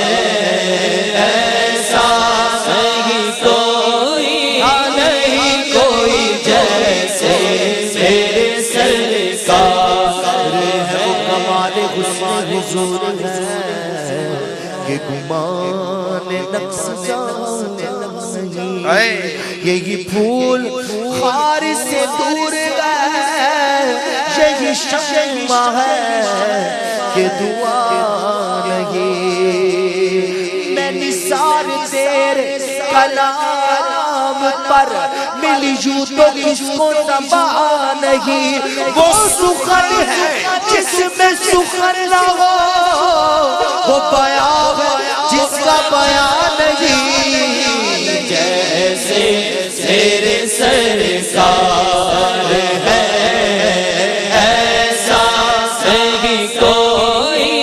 ایسا نہیں کوئی، نہیں کوئی جیسے میرے سرکار ہے. وہ کمال حسن حضور ہے کہ گمان نقص جانے نہیں. یہی پھول خار سے دور گئے، یہی شمع ہے کہ دعا نہیں. میں نثار تیرے کلام پر ملی یوں تو کس کو زبان نہیں. وہ سخن ہے جس میں سخن نہ ہو، وہ بیان ہے جس کا بیان نہیں. جیسے میرے سرکار ہے ایسا نہیں کوئی.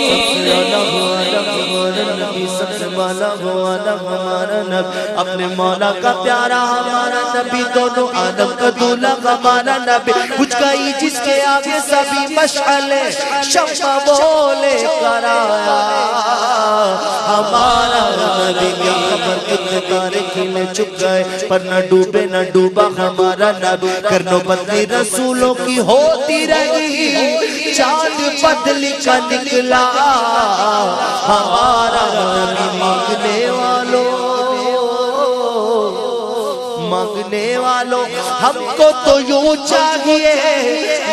اپنے مولا کا پیارا ہمارا نبی، دونوں عالم کا دولہ ہمارا نبی. کچھ گئی جس کے آگے سبھی مشعلے شمع بولے کرایا ہمارا نبی. کیا خبر کتنے تارے کھلے چک گئے پر نہ ڈوبے نہ ڈوبا ہمارا نبی. کرنو بدلی رسولوں کی ہوتی رہی، چاند بدلی کا نکلا ہمارا نبی. مانگنے والوں ہم کو تو یوں چاہیے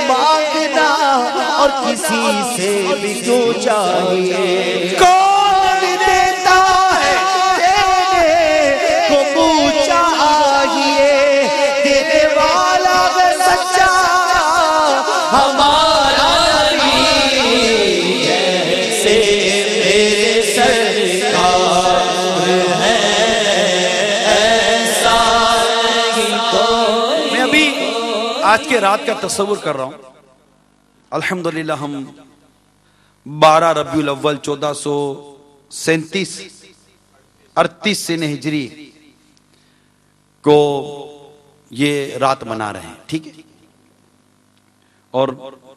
مانگنا، اور کسی سے بھی کیوں چاہیے. کون دیتا ہے دینے کو منہ چاہیے، دینے والا ہے سچا ہمارا نبی. جیسے میرے سرکار ہے ایسا میں ابھی آج کے رات کا تصور کر رہا ہوں. الحمدللہ ہم 12 ربیع الاول 1437 38 سن ہجری کو یہ رات منا رہے ہیں، ٹھیک ہے. اور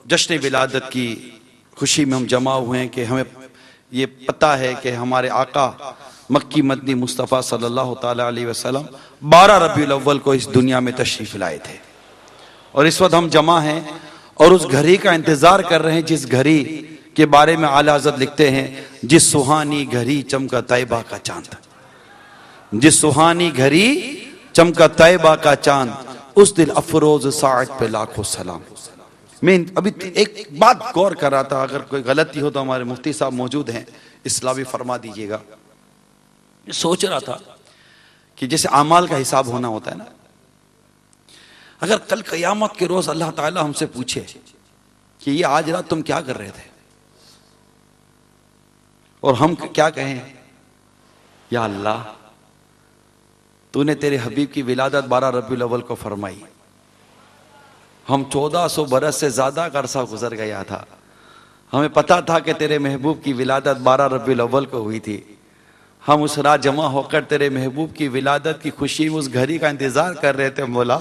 جشن ولادت کی خوشی میں ہم جمع ہوئے ہیں کہ ہمیں یہ پتہ ہے کہ ہمارے آقا مکی مدنی مصطفیٰ صلی اللہ تعالیٰ علیہ وسلم 12 ربیع الاول کو اس دنیا میں تشریف لائے تھے. اور اس وقت ہم جمع ہیں اور اس گھڑی کا انتظار کر رہے ہیں جس گھڑی کے بارے میں اعلیٰ حضرت لکھتے ہیں، جس سہانی گھڑی چمکا طیبہ کا چاند. جس سہانی گھڑی چمکا طیبہ کا چاند، اس دل افروز ساعت پہ لاکھوں سلام. میں ابھی ایک بات غور کر رہا تھا، اگر کوئی غلطی ہو تو ہمارے مفتی صاحب موجود ہیں، اصلاح بھی فرما دیجئے گا. سوچ رہا تھا کہ جیسے اعمال کا حساب ہونا ہوتا ہے نا، اگر کل قیامت کے روز اللہ تعالی ہم سے پوچھے کہ یہ آج رات تم کیا کر رہے تھے، اور ہم کیا کہیں؟ یا اللہ تو نے تیرے حبیب کی ولادت 12 ربیع الاول کو فرمائی، ہم 1400 برس سے زیادہ کا عرصہ گزر گیا تھا، ہمیں پتا تھا کہ تیرے محبوب کی ولادت 12 ربیع الاول کو ہوئی تھی، ہم اس رات جمع ہو کر تیرے محبوب کی ولادت کی خوشی میں اس گھڑی کا انتظار کر رہے تھے۔ مولا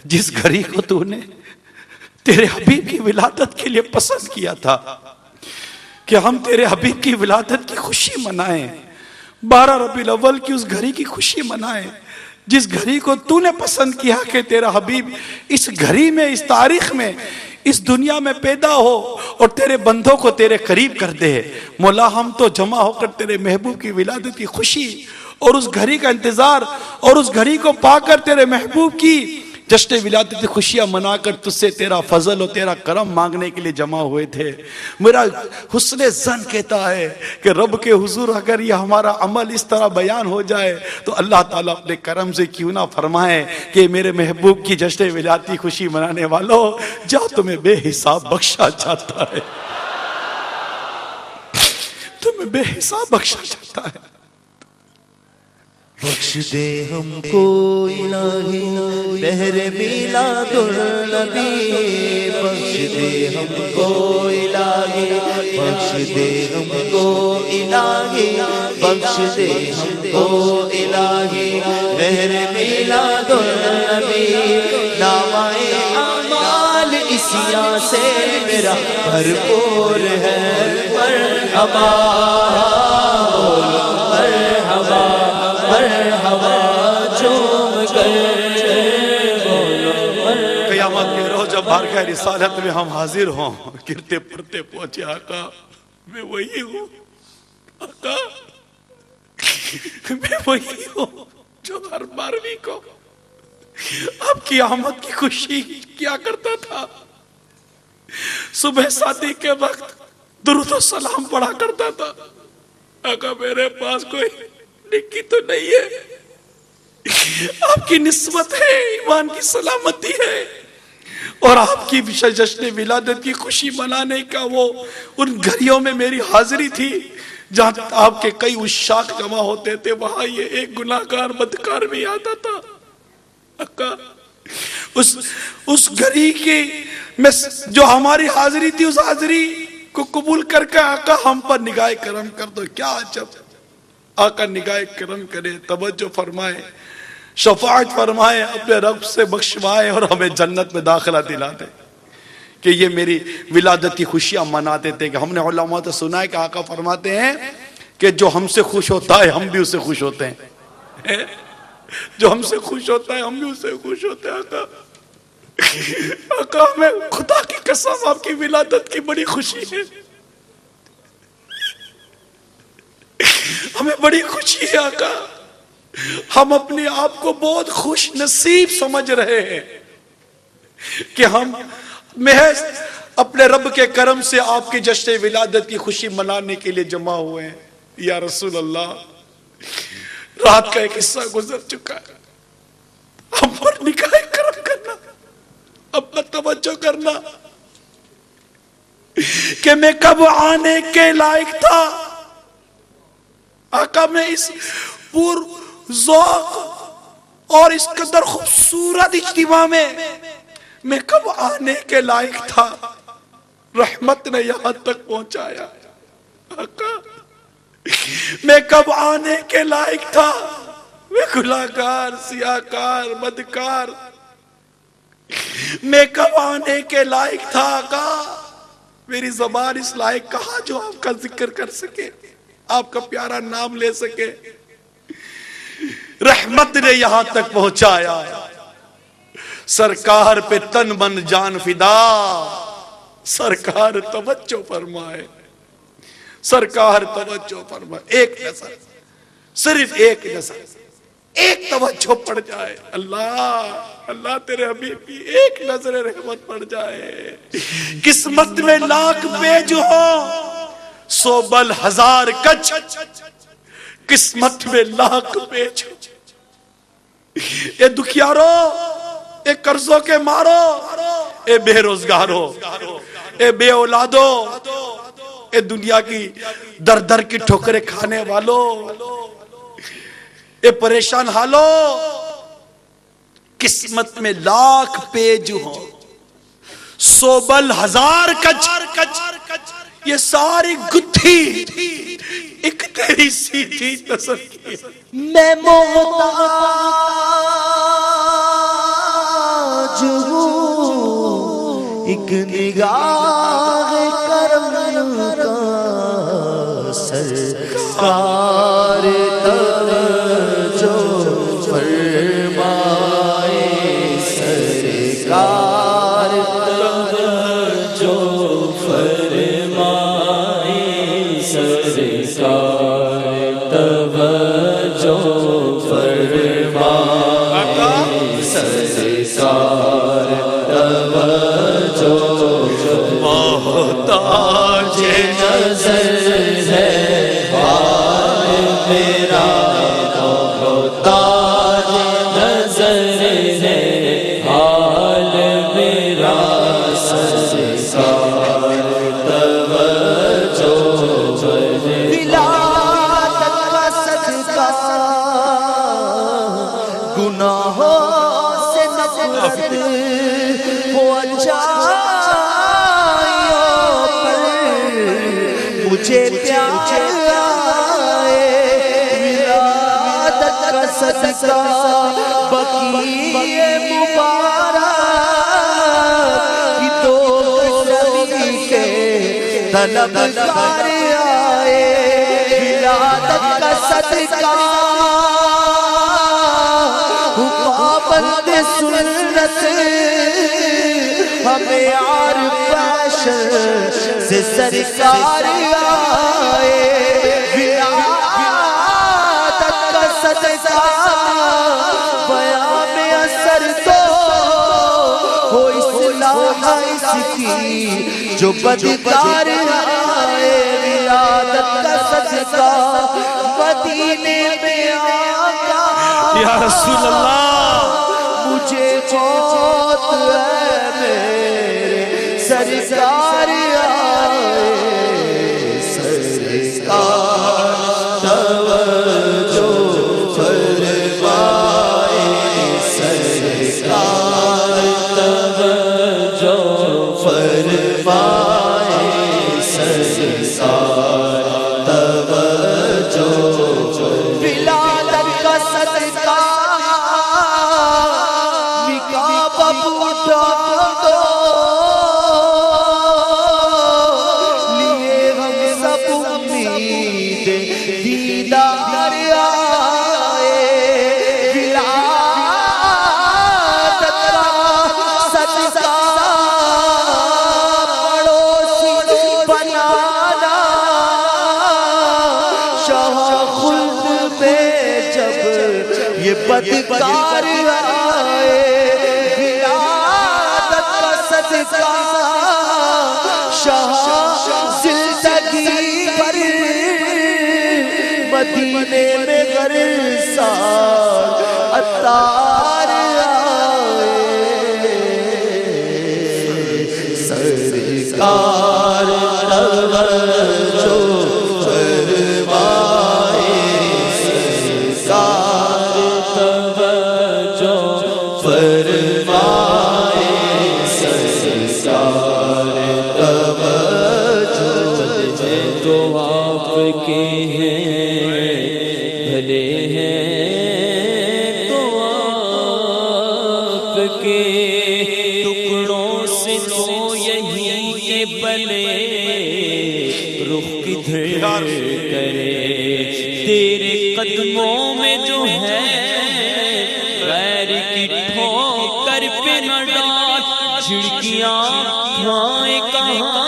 جس گھڑی کو تو نے تیرے حبیب کی ولادت کے لیے پسند کیا تھا کہ ہم تیرے حبیب کی ولادت کی خوشی منائیں، 12 ربیع الاول کی اس گھڑی کی خوشی منائیں، جس گھڑی کو تو نے پسند کیا کہ تیرا حبیب اس گھڑی میں، اس تاریخ میں، اس دنیا میں پیدا ہو اور تیرے بندوں کو تیرے قریب کر دے۔ مولا ہم تو جمع ہو کر تیرے محبوب کی ولادت کی خوشی اور اس گھڑی کا انتظار اور اس گھڑی کو پا کر تیرے محبوب کی جشن ولادت کی خوشیاں منا کر تجھ سے تیرا فضل اور تیرا کرم مانگنے کے لیے جمع ہوئے تھے۔ میرا حسن ظن کہتا ہے کہ رب کے حضور اگر یہ ہمارا عمل اس طرح بیان ہو جائے تو اللہ تعالیٰ اپنے کرم سے کیوں نہ فرمائے کہ میرے محبوب کی جشن ولادت کی خوشی منانے والوں جا تمہیں بے حساب بخشا جاتا ہے، تمہیں بے حساب بخشا جاتا ہے۔ بخش دے ہم کو الہی بہر میلاد النبی، بخش دے ہم کو الہی، بخش دے ہم کو الہی، بخش دے ہم کو الہی بہر میلاد النبی، نامۂ اعمال اسیا سے میرا بھرپور ہے، مرحبا مرحبا مرحبا چوم کر بولو مرحبا۔ قیامت کے روز جب بارگاہ رسالت میں ہم حاضر ہوں، گرتے پڑتے پہنچے آقا میں وہی ہوں، آقا میں وہی ہوں جو ہر 12ویں کو آپ کی آمد کی خوشی کیا کرتا تھا، صبح شادی کے وقت درود و سلام پڑھا کرتا تھا۔ آقا میرے پاس کوئی نکی تو نہیں ہے، آپ کی نسبت ہے، ایمان کی سلامتی ہے، اور آپ کی جشن ولادت کی خوشی منانے کا وہ ان گھڑیوں میں میری حاضری تھی جہاں آپ کے کئی عشاق جمع ہوتے تھے، وہاں یہ ایک گناہگار بدکار بھی آتا تھا۔ آقا اس گھڑی کی میں جو ہماری حاضری تھی، اس حاضری کو قبول کر کے آقا ہم پر نگاہ کرم کر دو۔ کیا عجب، آقا نگاہ کرم کرے، توجہ فرمائے، شفاعت فرمائے، اپنے رب سے بخشوائے اور ہمیں جنت میں داخلہ دلا دے کہ یہ میری ولادت کی خوشیاں مناتے تھے۔ کہ ہم نے علماء سے سنا ہے کہ آقا فرماتے ہیں کہ جو ہم سے خوش ہوتا ہے ہم بھی اس سے خوش ہوتے ہیں، جو ہم سے خوش ہوتا ہے ہم بھی اس سے خوش ہوتے ہیں۔ آقا آقا ہمیں خدا کی قسم آپ کی ولادت کی بڑی خوشی ہے، ہمیں بڑی خوشی ہے آقا، ہم اپنے آپ کو بہت خوش نصیب سمجھ رہے ہیں کہ ہم محض اپنے رب کے کرم سے آپ کی جشن ولادت کی خوشی منانے کے لیے جمع ہوئے ہیں۔ یا رسول اللہ، رات کا ایک حصہ گزر چکا ہے، ہم پر نگاہ کرم کرنا، اپنا توجہ کرنا کہ میں کب آنے کے لائق تھا۔ آقا میں اس پور ذوق اور اس قدر خوبصورت اجتماع میں کب آنے کے لائق تھا، رحمت نے یہاں تک پہنچایا۔ آقا میں کب آنے کے لائق تھا، میں گناہگار، سیاہکار، بدکار، میں کب آنے کے لائق تھا۔ آقا میری زبان اس لائق کہا جو آپ کا ذکر کر سکے، آپ کا پیارا نام لے سکے، رحمت نے یہاں تک پہنچایا۔ سرکار پہ تن من جان فدا، سرکار توجہ فرمائے، سرکار توجہ فرمائے۔ ایک نظر، صرف ایک نظر، ایک توجہ پڑ جائے، اللہ تیرے حبیب کی ایک نظر رحمت پڑ جائے، قسمت میں لاکھ پیج ہو، 100 بل 1000 کچ، قسمت میں لاکھ پیج ہو۔ اے دکھیارو، اے قرضوں کے مارو، اے بے روزگارو، اے بے اولادو، اے دنیا کی در در کی ٹھوکریں کھانے والوں، اے پریشان حالوں، قسمت میں لاکھ پیج ہوں، سوبل ہزار کچ، یہ ساری گتھی ایک تیری سیدھی نظر کی۔ میں محتاج ہوں ایک نگاہ کرم کا، سرکار توجہ فرمائے، سرکار توجہ فرمائے، سرکار توجہ فرمائے، سرکار توجہ محتاج نظر ہے حال میرا، محتاج نظر ہے حال میرا، سرکار توجہ ولادت کا صدقہ، گناہوں سے نفرت ہو اچھائیوں پر مجھے پیار آئے، ولادت کا صدقہ بقیع مبارک کی تو زمین کے طلبگار آئے، ولادت کا صدقہ پابند سنت ہمیں عارف بشر سے سرکار آئے، ولادت کا صدقہ بیان میں اثر تو ہو اصلاح اس کی جو بدکار آئے، ولادت کا صدقہ مدینے میں آقا یا رسول اللہ مجھے موت ہے میرے سرکار آئے، سرکار توجہ فرمائے، سرکار توجہ فرمائے، سرکار توجہ ولادت کا صدقہ نکاح اٹھا دو، لیے ہم سب امید دیدار آئے، ولادت کا صدقہ پڑوسی بنانا، شاہ خلد میں جب یہ بدکار آئے، ولادت کا صدقہ شاہ زندگی پر مدینے میں غرسان عطار آئے، سرکار توجہ فرمائے، سرکار توجہ فرمائے، سرکار توجہ تو آپ کے ہیں بھلے ہیں تو آپ کے ٹکڑوں سے تو یہی کے بلے رخ کدھر کرے، تیرے قدموں میں جو ہے غیر کی ٹھوکر پہ نہ ڈال، چھڑکیاں کھائیں کہاں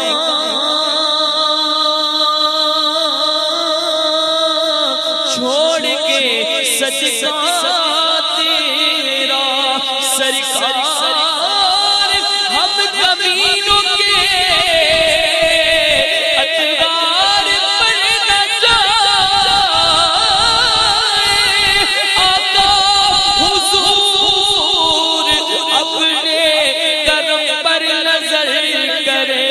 چھوڑ کے صدقہ تیرا سرکار، ہم کمینوں کے اتوار پر نہ جائے، آقا حضور اپنے کرم پر نظر کرے،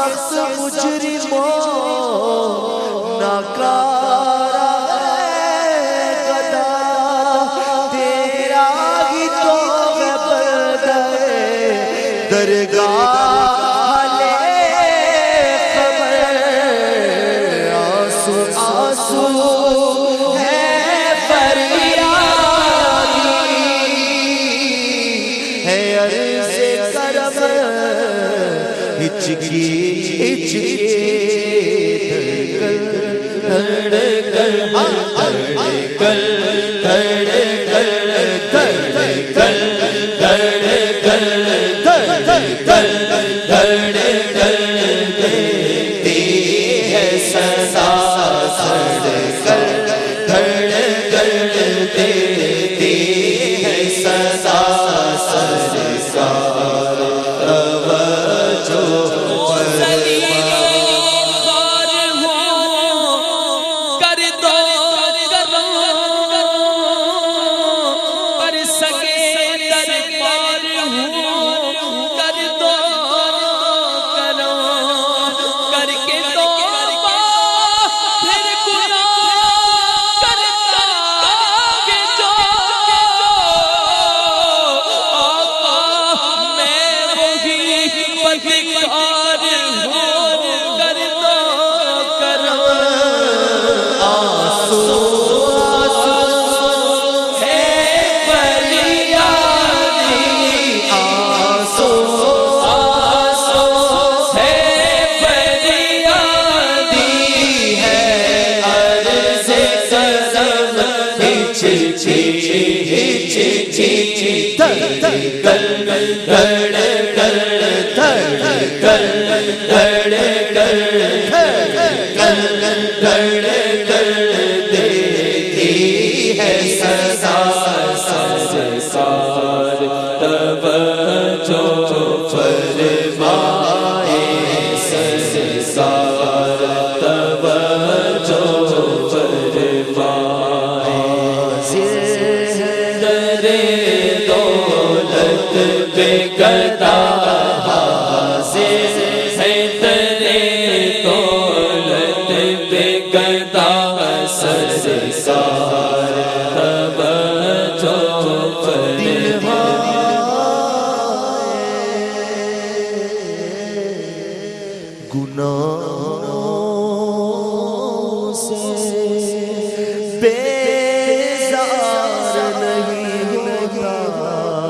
سخت مجرموں ناکارہ ہے گدا تیرا ہی تو ہے پردہ درگاہ لے خبر آنسو آنسو ہے فریادی ہے عرض کرم ہچکی گناہوں سے بیزار نہیں ہوتا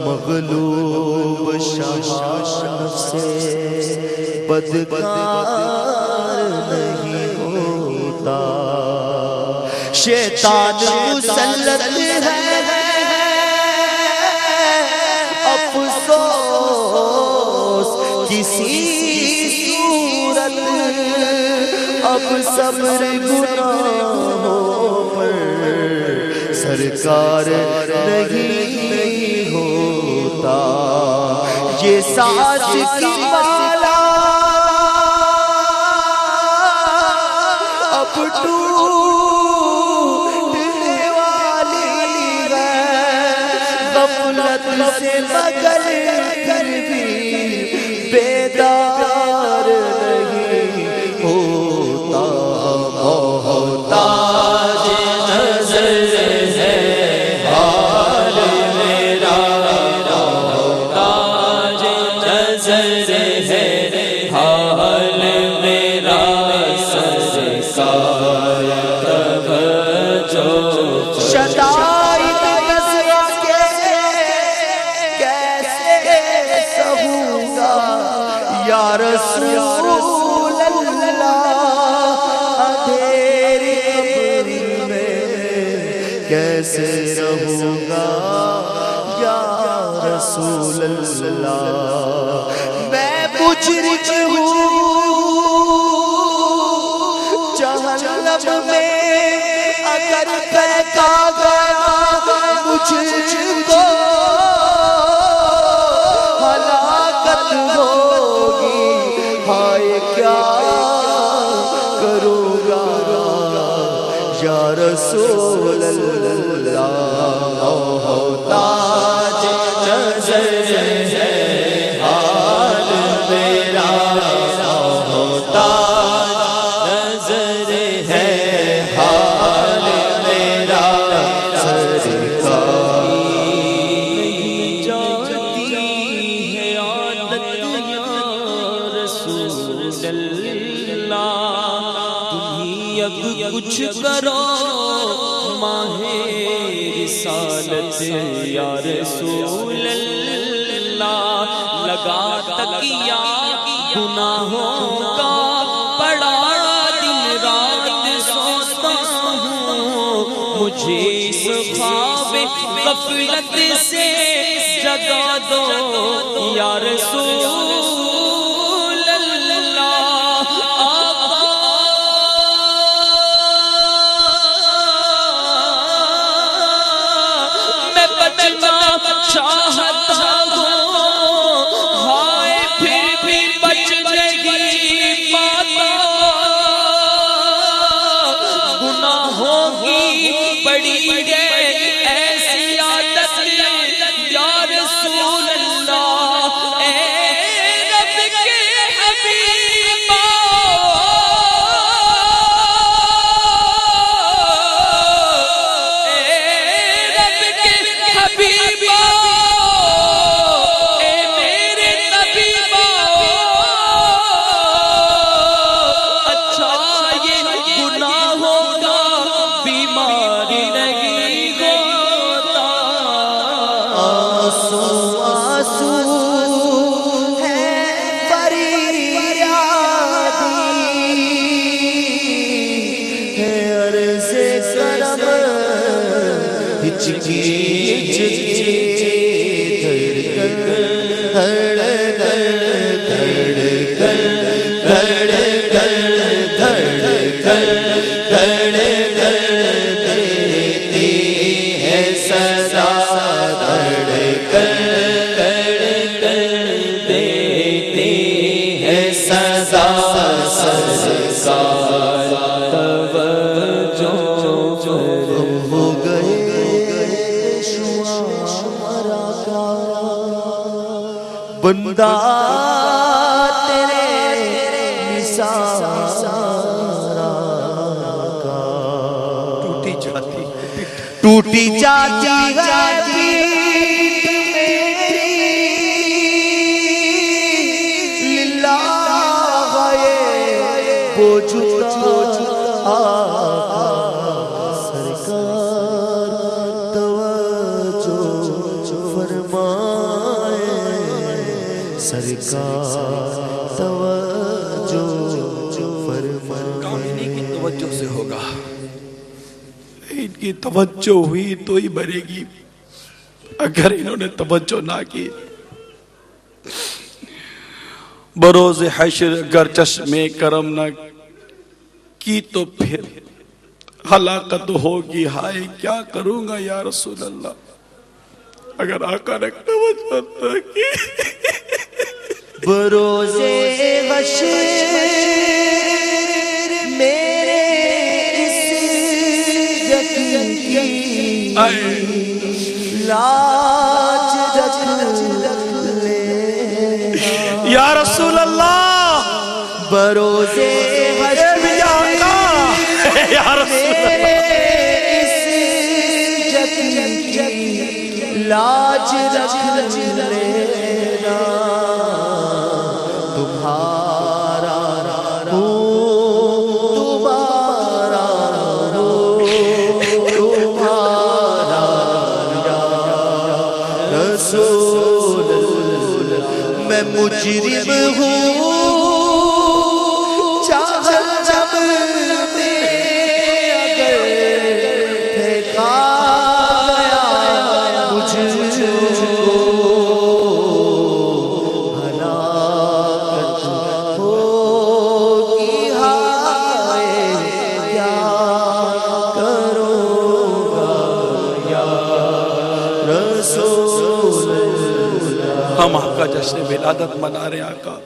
مغلوب شان سے بدکار نہیں ہوتا شیطان مسلط ہے افسوس کسی صورت اب صبر گناہوں پر سرکار نہیں ہوتا یہ ساز کی مالا اب ٹوٹنے والی ہے غفلت سے مگر پھر بھی بیدار نہیں ہوتا محتاج نظر ہے حال میرا محتاج نظر ہے حال میرا سرکار توجہ شدائد نظر کے کیسے سہوں گا یا رسول اللہ اندھیری قبر میں کیسے رہوں گا یا رسول اللہ میں مجرم ہوں جہنم میں اگر پھینکا گیا مجھ کو ہلاکت ہوگی ہائے کیا کروں گا یا رسول اللہ محتاج نظر ہے حال میں کچھ کرو ماہ رسالت یا رسول اللہ، لگا تکیہ گناہوں کا پڑا دن رات سوچتا ہوں، مجھے اس خواب غفلت سے جگا دو یا رسول چاہتا ہوں، ہائے پھر بھی بچ نہیں پاتا، گناہوں کی بڑی ہے ایسی عادت یا رسول اللہ، اے رب کے حبیبا، اے رب کے حبیبا، بندہ تیرے نثار کا ٹوٹی جاتی ہے پیٹھ میری، للہ غائے بوجھتا آقا سرکار توجہ فرمائے، سرکار توجہ فرمائے۔ کام انہی کی توجہ سے ہوگا، ان کی توجہ ہوئی تو ہی بنے گی، اگر انہوں نے توجہ نہ کی بروز حشر اگر چشم کرم نہ کی تو پھر ہلاکت ہوگی، ہائے کیا کروں گا یا رسول اللہ، اگر آقا نے توجہ نہ کی بروز حشر میرے اس یقین کی لاج رکھ لینا یا رسول اللہ، بروز حشر یا رسول اس یقین کی لاج رکھ لینا، تمہارا رسول میں مجرم ہوں، چاہت جب میں اگر پھینکا گیا مجھ کو، ہلاکت ہوگی ہائے کیا کروں گا یا رسول اللہ۔ ہم آپ کا جشن ولادت منا رہے ہیں آقا،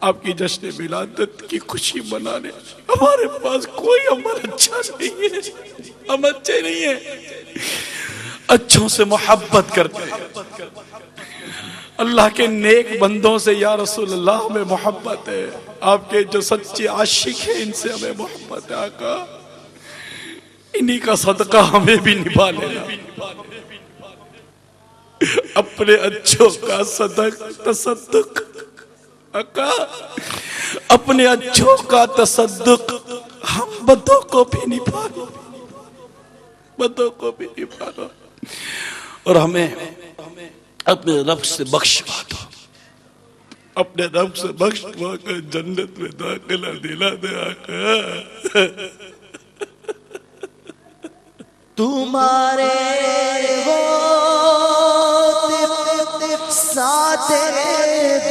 آپ کی جشن ولادت کی خوشی منانے ہمارے پاس کوئی عمل اچھا نہیں ہے، ہم اچھے نہیں ہیں، اچھوں سے محبت کرتے ہیں، اللہ کے نیک بندوں سے یا رسول اللہ ہمیں محبت ہے، آپ کے جو سچے عاشق ہیں ان سے ہمیں محبت ہے آقا، انہی کا صدقہ ہمیں بھی نبھا لینا، اپنے اچھوں کا تصدق آقا، اپنے اچھوں کا تصدق ہم بدوں کو بھی نہیں پانا، بدوں کو بھی نہیں پانا، اور ہمیں اپنے رب سے بخشوا دو، اپنے رب سے بخشوا کر جنت میں داخلہ دلا دے آقا۔ تمہارے ساتھ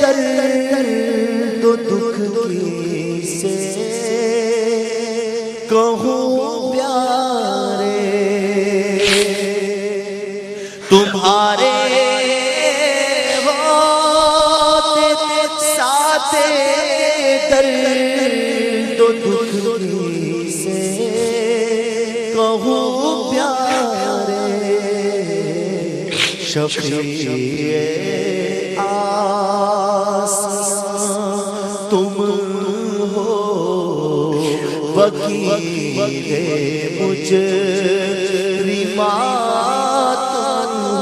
درد و دکھ کی سے کہوں پیارے، تمہارے ساتھ درد و دکھ کی سے کہوں پیارے، شفیع تم ہو، وکیل مجرمات،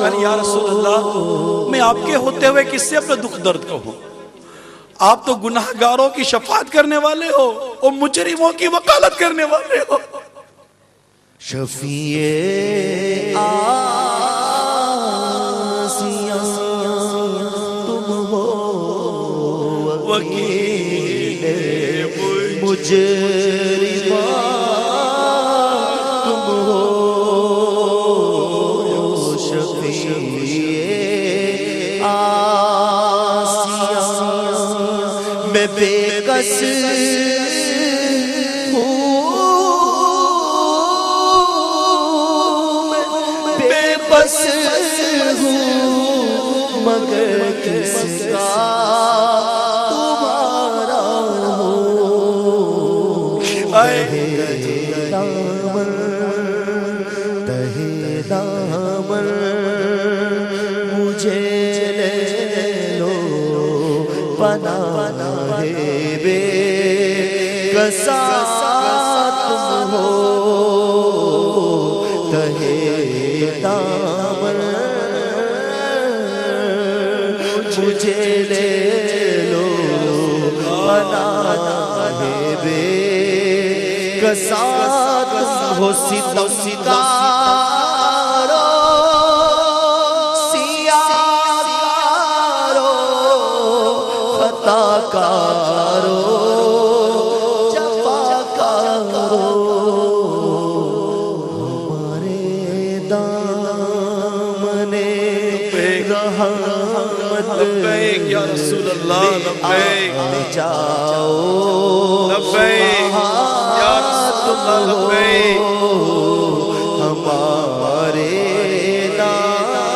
ارے یا رسول اللہ، میں آپ کے ہوتے ہوئے کس سے اپنا دکھ درد کہوں؟ آپ تو گناہ گاروں کی شفاعت کرنے والے ہو اور مجرموں کی وکالت کرنے والے ہو۔ شفیع تم ہو، وکیل مجرمات تم ہو، شفیع میں بے کس مگر کس کا تمہارا ہو، تہے دامن مجھے لے لو، پناہ بے کسا تم ہو، تہے دامن مجھے لے لو، پناہ بے کسا تم ہو، ستم ستارو سیاہ کارو، خطا کارو، جفا کارو، ہمارے دامن رحمت لبیک یا رسول اللہ، لبیک جاؤ، لبیک یا رسول اللہ، لبیک ہمارے دامن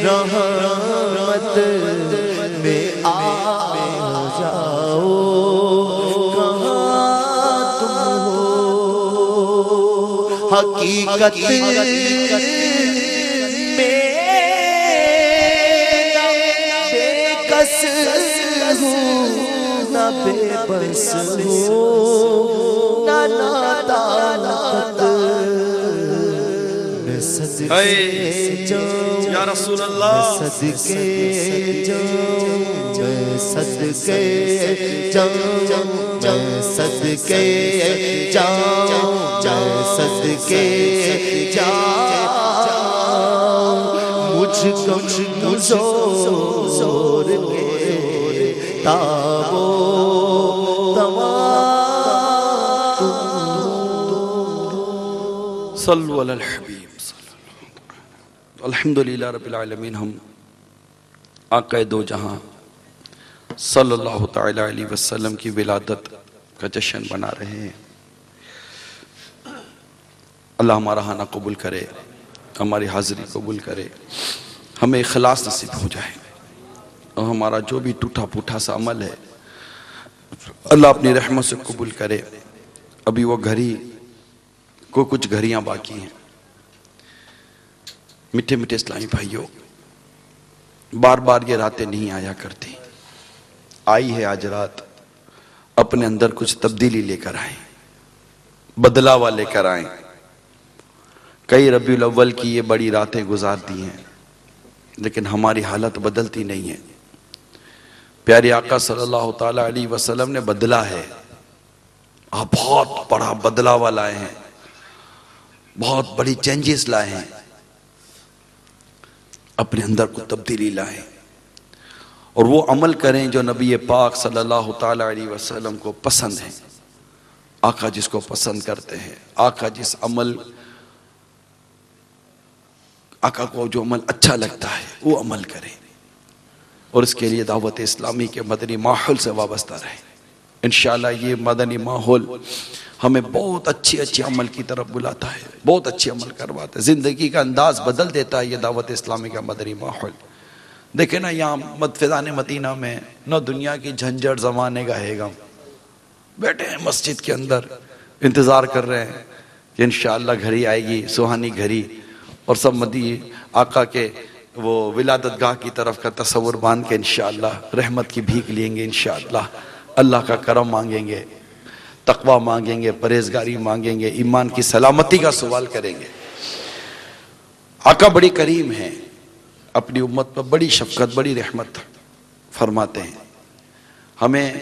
رحمت میں آ جاؤ، کہاں تم ہو، حقیقت نہ بے بس ہوں، نہ نادانت، میں صدقے جاؤں یا رسول اللہ، صدقے جاؤں، میں صدقے جاؤں، میں صدقے جاؤں، میں صدقے جاؤں، مجھ کو زور کے تابو صلو علی الحبیب، الحمدللہ رب العالمین۔ ہم آقا دو جہاں صلی اللہ تعالی علیہ وسلم کی ولادت کا جشن بنا رہے ہیں۔ اللہ ہمارا آنا قبول کرے، ہماری حاضری قبول کرے، ہمیں اخلاص نصیب ہو جائے، اور ہمارا جو بھی ٹوٹا پھوٹا سا عمل ہے اللہ اپنی رحمت سے قبول کرے۔ ابھی وہ گھڑی کو کچھ گھڑیاں باقی ہیں۔ میٹھے میٹھے اسلامی بھائیوں، بار بار یہ راتیں نہیں آیا کرتی، آئی ہے آج رات، اپنے اندر کچھ تبدیلی لے کر آئیں، بدلاوا لے کر آئیں۔ کئی ربیع الاول کی یہ بڑی راتیں گزار دی ہیں، لیکن ہماری حالت بدلتی نہیں ہے۔ پیارے آقا صلی اللہ تعالیٰ علیہ وسلم نے بدلا ہے، آپ بہت بڑا بدلاوا لائے ہیں، بہت بڑی چینجز لائے ہیں، اپنے اندر کو تبدیلی لائیں اور وہ عمل کریں جو نبی پاک صلی اللہ تعالی علیہ وسلم کو پسند ہیں۔ آقا جس کو پسند کرتے ہیں، آقا جس عمل، آقا کو جو عمل اچھا لگتا ہے وہ عمل کریں، اور اس کے لیے دعوت اسلامی کے مدنی ماحول سے وابستہ رہیں۔ انشاءاللہ یہ مدنی ماحول ہمیں بہت اچھے عمل کی طرف بلاتا ہے، بہت اچھے عمل کرواتا ہے، زندگی کا انداز بدل دیتا ہے یہ دعوت اسلامی کا مدنی ماحول۔ دیکھیں نا یہاں فیضان مدینہ میں نہ دنیا کی جھنجھٹ زمانے کا ہے غم، بیٹھے ہیں مسجد کے اندر انتظار کر رہے ہیں کہ انشاءاللہ گھڑی آئے گی، سہانی گھڑی، اور سب مدی آقا کے وہ ولادت گاہ کی طرف کا تصور باندھ کے انشاءاللہ رحمت کی بھیک لیں گے، انشاءاللہ اللہ کا کرم مانگیں گے، تقوی مانگیں گے، پرہیزگاری مانگیں گے، ایمان کی سلامتی کا سوال کریں گے۔ آقا بڑی کریم ہیں، اپنی امت پر بڑی شفقت، بڑی رحمت فرماتے ہیں۔ ہمیں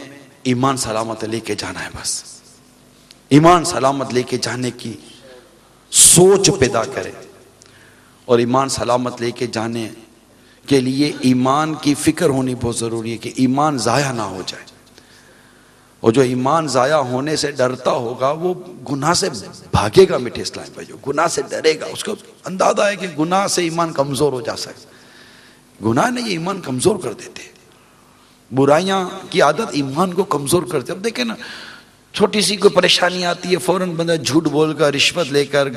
ایمان سلامت لے کے جانا ہے، بس ایمان سلامت لے کے جانے کی سوچ پیدا کریں، اور ایمان سلامت لے کے جانے کے لیے ایمان کی فکر ہونی بہت ضروری ہے کہ ایمان ضائع نہ ہو جائے، اور جو ایمان ضائع ہونے سے ڈرتا ہوگا وہ گناہ سے بھاگے گا۔ میٹھے اسلام بھائیو، گناہ سے ڈرے گا، اس کو اندازہ ہے کہ گناہ سے ایمان کمزور ہو جا سکتا، گناہ نے یہ ایمان کمزور کر دیتے، برائیاں کی عادت ایمان کو کمزور کرتے۔ اب دیکھیں نا چھوٹی سی کوئی پریشانی آتی ہے فوراً بندہ جھوٹ بول کر، رشوت لے کر،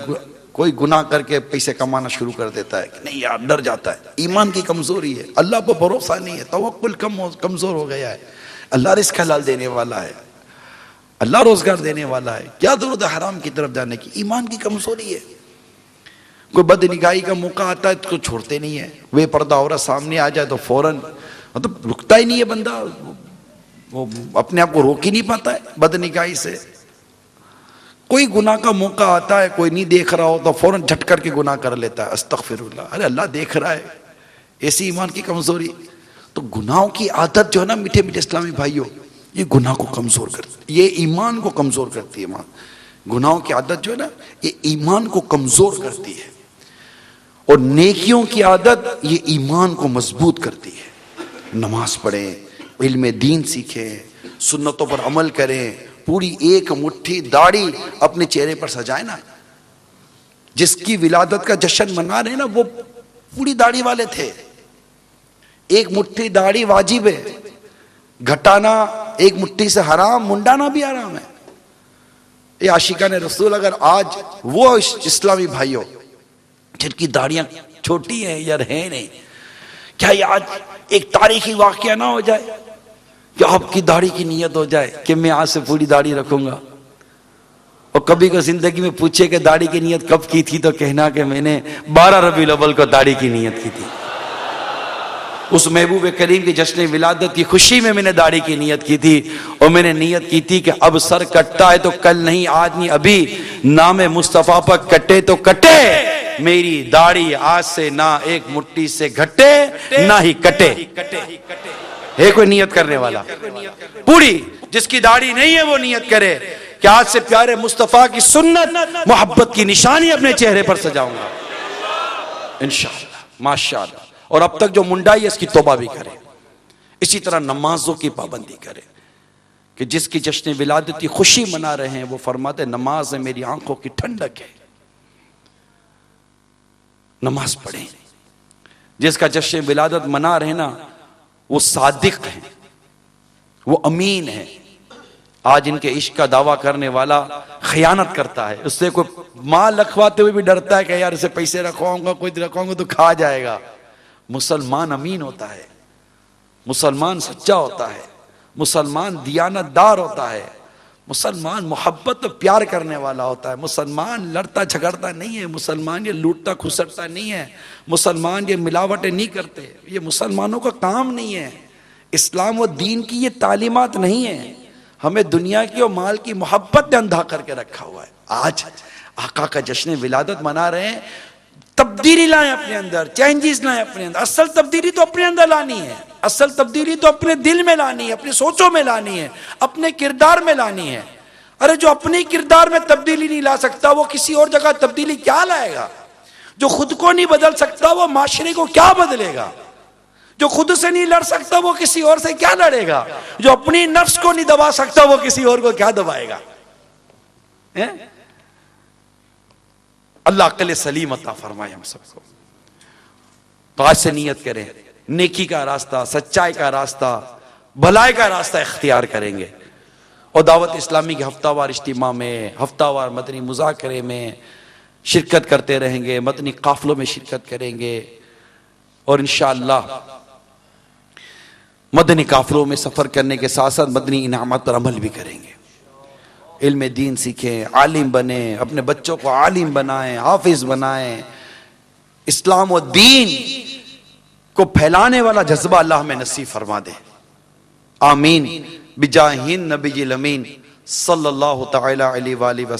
کوئی گناہ کر کے پیسے کمانا شروع کر دیتا ہے کہ نہیں یار، ڈر جاتا ہے، ایمان کی کمزوری ہے، اللہ پر بھروسہ نہیں ہے، توکل کمزور ہو گیا ہے۔ اللہ رزق حلال دینے والا ہے، اللہ روزگار دینے والا ہے، کیا ضرورت ہے حرام کی طرف جانے کی؟ ایمان کی کمزوری ہے۔ کوئی بد نگاہی کا موقع آتا ہے تو چھوڑتے نہیں ہے، بے پردہ عورت سامنے آ جائے تو فوراً مطلب رکتا ہی نہیں ہے بندہ، وہ اپنے آپ کو روک ہی نہیں پاتا ہے بد نگاہی سے۔ کوئی گناہ کا موقع آتا ہے، کوئی نہیں دیکھ رہا ہو تو فوراً جھٹ کر کے گناہ کر لیتا ہے، استغفر اللہ، ارے اللہ دیکھ رہا ہے۔ ایسی ایمان کی کمزوری، تو گناہوں کی عادت جو ہے نا میٹھے میٹھے اسلامی بھائیوں، یہ گناہ کو کمزور کرتی ہے، یہ ایمان کو کمزور کرتی ہے۔ گناہوں کی عادت جو ہے نا یہ ایمان کو کمزور کرتی ہے، اور نیکیوں کی عادت یہ ایمان کو مضبوط کرتی ہے۔ نماز پڑھیں، علم دین سیکھیں، سنتوں پر عمل کریں، پوری ایک مٹھی داڑھی اپنے چہرے پر سجائیں نا۔ جس کی ولادت کا جشن منا رہے ہیں نا وہ پوری داڑھی والے تھے۔ ایک مٹھی داڑھی واجب ہے، گھٹانا ایک مٹھی سے حرام، منڈانا بھی حرام ہے۔ یہ عاشقان رسول اگر آج وہ اسلامی بھائیوں جن کی داڑیاں چھوٹی ہیں یا ہیں نہیں، کیا یہ آج ایک تاریخی واقعہ نہ ہو جائے کہ آپ کی داڑھی کی نیت ہو جائے کہ میں آج سے پوری داڑھی رکھوں گا، اور کبھی کو زندگی میں پوچھے کہ داڑھی کی نیت کب کی تھی تو کہنا کہ میں نے 12 ربیع الاول کو داڑھی کی نیت کی تھی، اس محبوب کریم کی جشن ولادت کی خوشی میں نے داڑھی کی نیت کی تھی، اور میں نے نیت کی تھی کہ اب سر کٹتا ہے تو کل نہیں آج نہیں ابھی، نام مصطفیٰ پر کٹے تو کٹے، میری داڑھی آج سے نہ ایک مٹھی سے گھٹے نہ ہی کٹے۔ ہے کوئی نیت کرنے والا؟ پوری جس کی داڑھی نہیں ہے وہ نیت کرے کہ آج سے پیارے مصطفیٰ کی سنت محبت کی نشانی اپنے چہرے پر سجاؤں گا انشاءاللہ، ماشاءاللہ۔ اور اب تک جو منڈائی ہے اس کی توبہ بھی کرے۔ اسی طرح نمازوں کی پابندی کرے کہ جس کی جشن ولادت کی خوشی منا رہے ہیں وہ فرماتے نماز میری آنکھوں کی ٹھنڈک ہے، نماز پڑھیں۔ جس کا جشن ولادت منا رہے نا وہ صادق ہیں، وہ امین ہیں۔ آج ان کے عشق کا دعویٰ کرنے والا خیانت کرتا ہے، اس سے کوئی مال رکھواتے ہوئے بھی ڈرتا ہے کہ یار اسے پیسے رکھواؤں گا، کوئی رکھواؤں گا تو کھا جائے گا۔ مسلمان امین ہوتا ہے، مسلمان سچا ہوتا ہے، مسلمان دیانت دار ہوتا ہے، مسلمان محبت و پیار کرنے والا ہوتا ہے، مسلمان لڑتا جھگڑتا نہیں ہے، مسلمان یہ لوٹتا کھسٹتا نہیں ہے، مسلمان یہ ملاوٹیں نہیں کرتے، یہ مسلمانوں کا کام نہیں ہے۔ اسلام و دین کی یہ تعلیمات نہیں ہے، ہمیں دنیا کی اور مال کی محبت نے اندھا کر کے رکھا ہوا ہے۔ آج آقا کا جشن ولادت منا رہے ہیں، تبدیلی لائیں اپنے اندر، چینجز لائیں اپنے اندر۔ اصل تبدیلی تو اپنے اندر لانی ہے، اصل تبدیلی تو اپنے دل میں لانی ہے، اپنی سوچوں میں لانی ہے، اپنے کردار میں لانی ہے۔ ارے جو اپنے کردار میں تبدیلی نہیں لا سکتا وہ کسی اور جگہ تبدیلی کیا لائے گا؟ جو خود کو نہیں بدل سکتا وہ معاشرے کو کیا بدلے گا؟ جو خود سے نہیں لڑ سکتا وہ کسی اور سے کیا لڑے گا؟ جو اپنی نفس کو نہیں دبا سکتا وہ کسی اور کو کیا دبائے گا؟ اللہ عقل سلیم عطا فرمائے ہم سب کو. تو آج سے نیت کریں، نیکی کا راستہ، سچائی کا راستہ، بھلائی کا راستہ اختیار کریں گے، اور دعوت اسلامی کے ہفتہ وار اجتماع میں، ہفتہ وار مدنی مذاکرے میں شرکت کرتے رہیں گے، مدنی قافلوں میں شرکت کریں گے، اور انشاءاللہ مدنی قافلوں میں سفر کرنے کے ساتھ ساتھ مدنی انعامات پر عمل بھی کریں گے. علم دین سیکھیں، عالم بنیں، اپنے بچوں کو عالم بنائیں، حافظ بنائیں. اسلام و دین کو پھیلانے والا جذبہ اللہ ہمیں نصیب فرما دے. آمین بجاہ النبی الامین صلی اللہ تعالی علیہ وآلہ وسلم.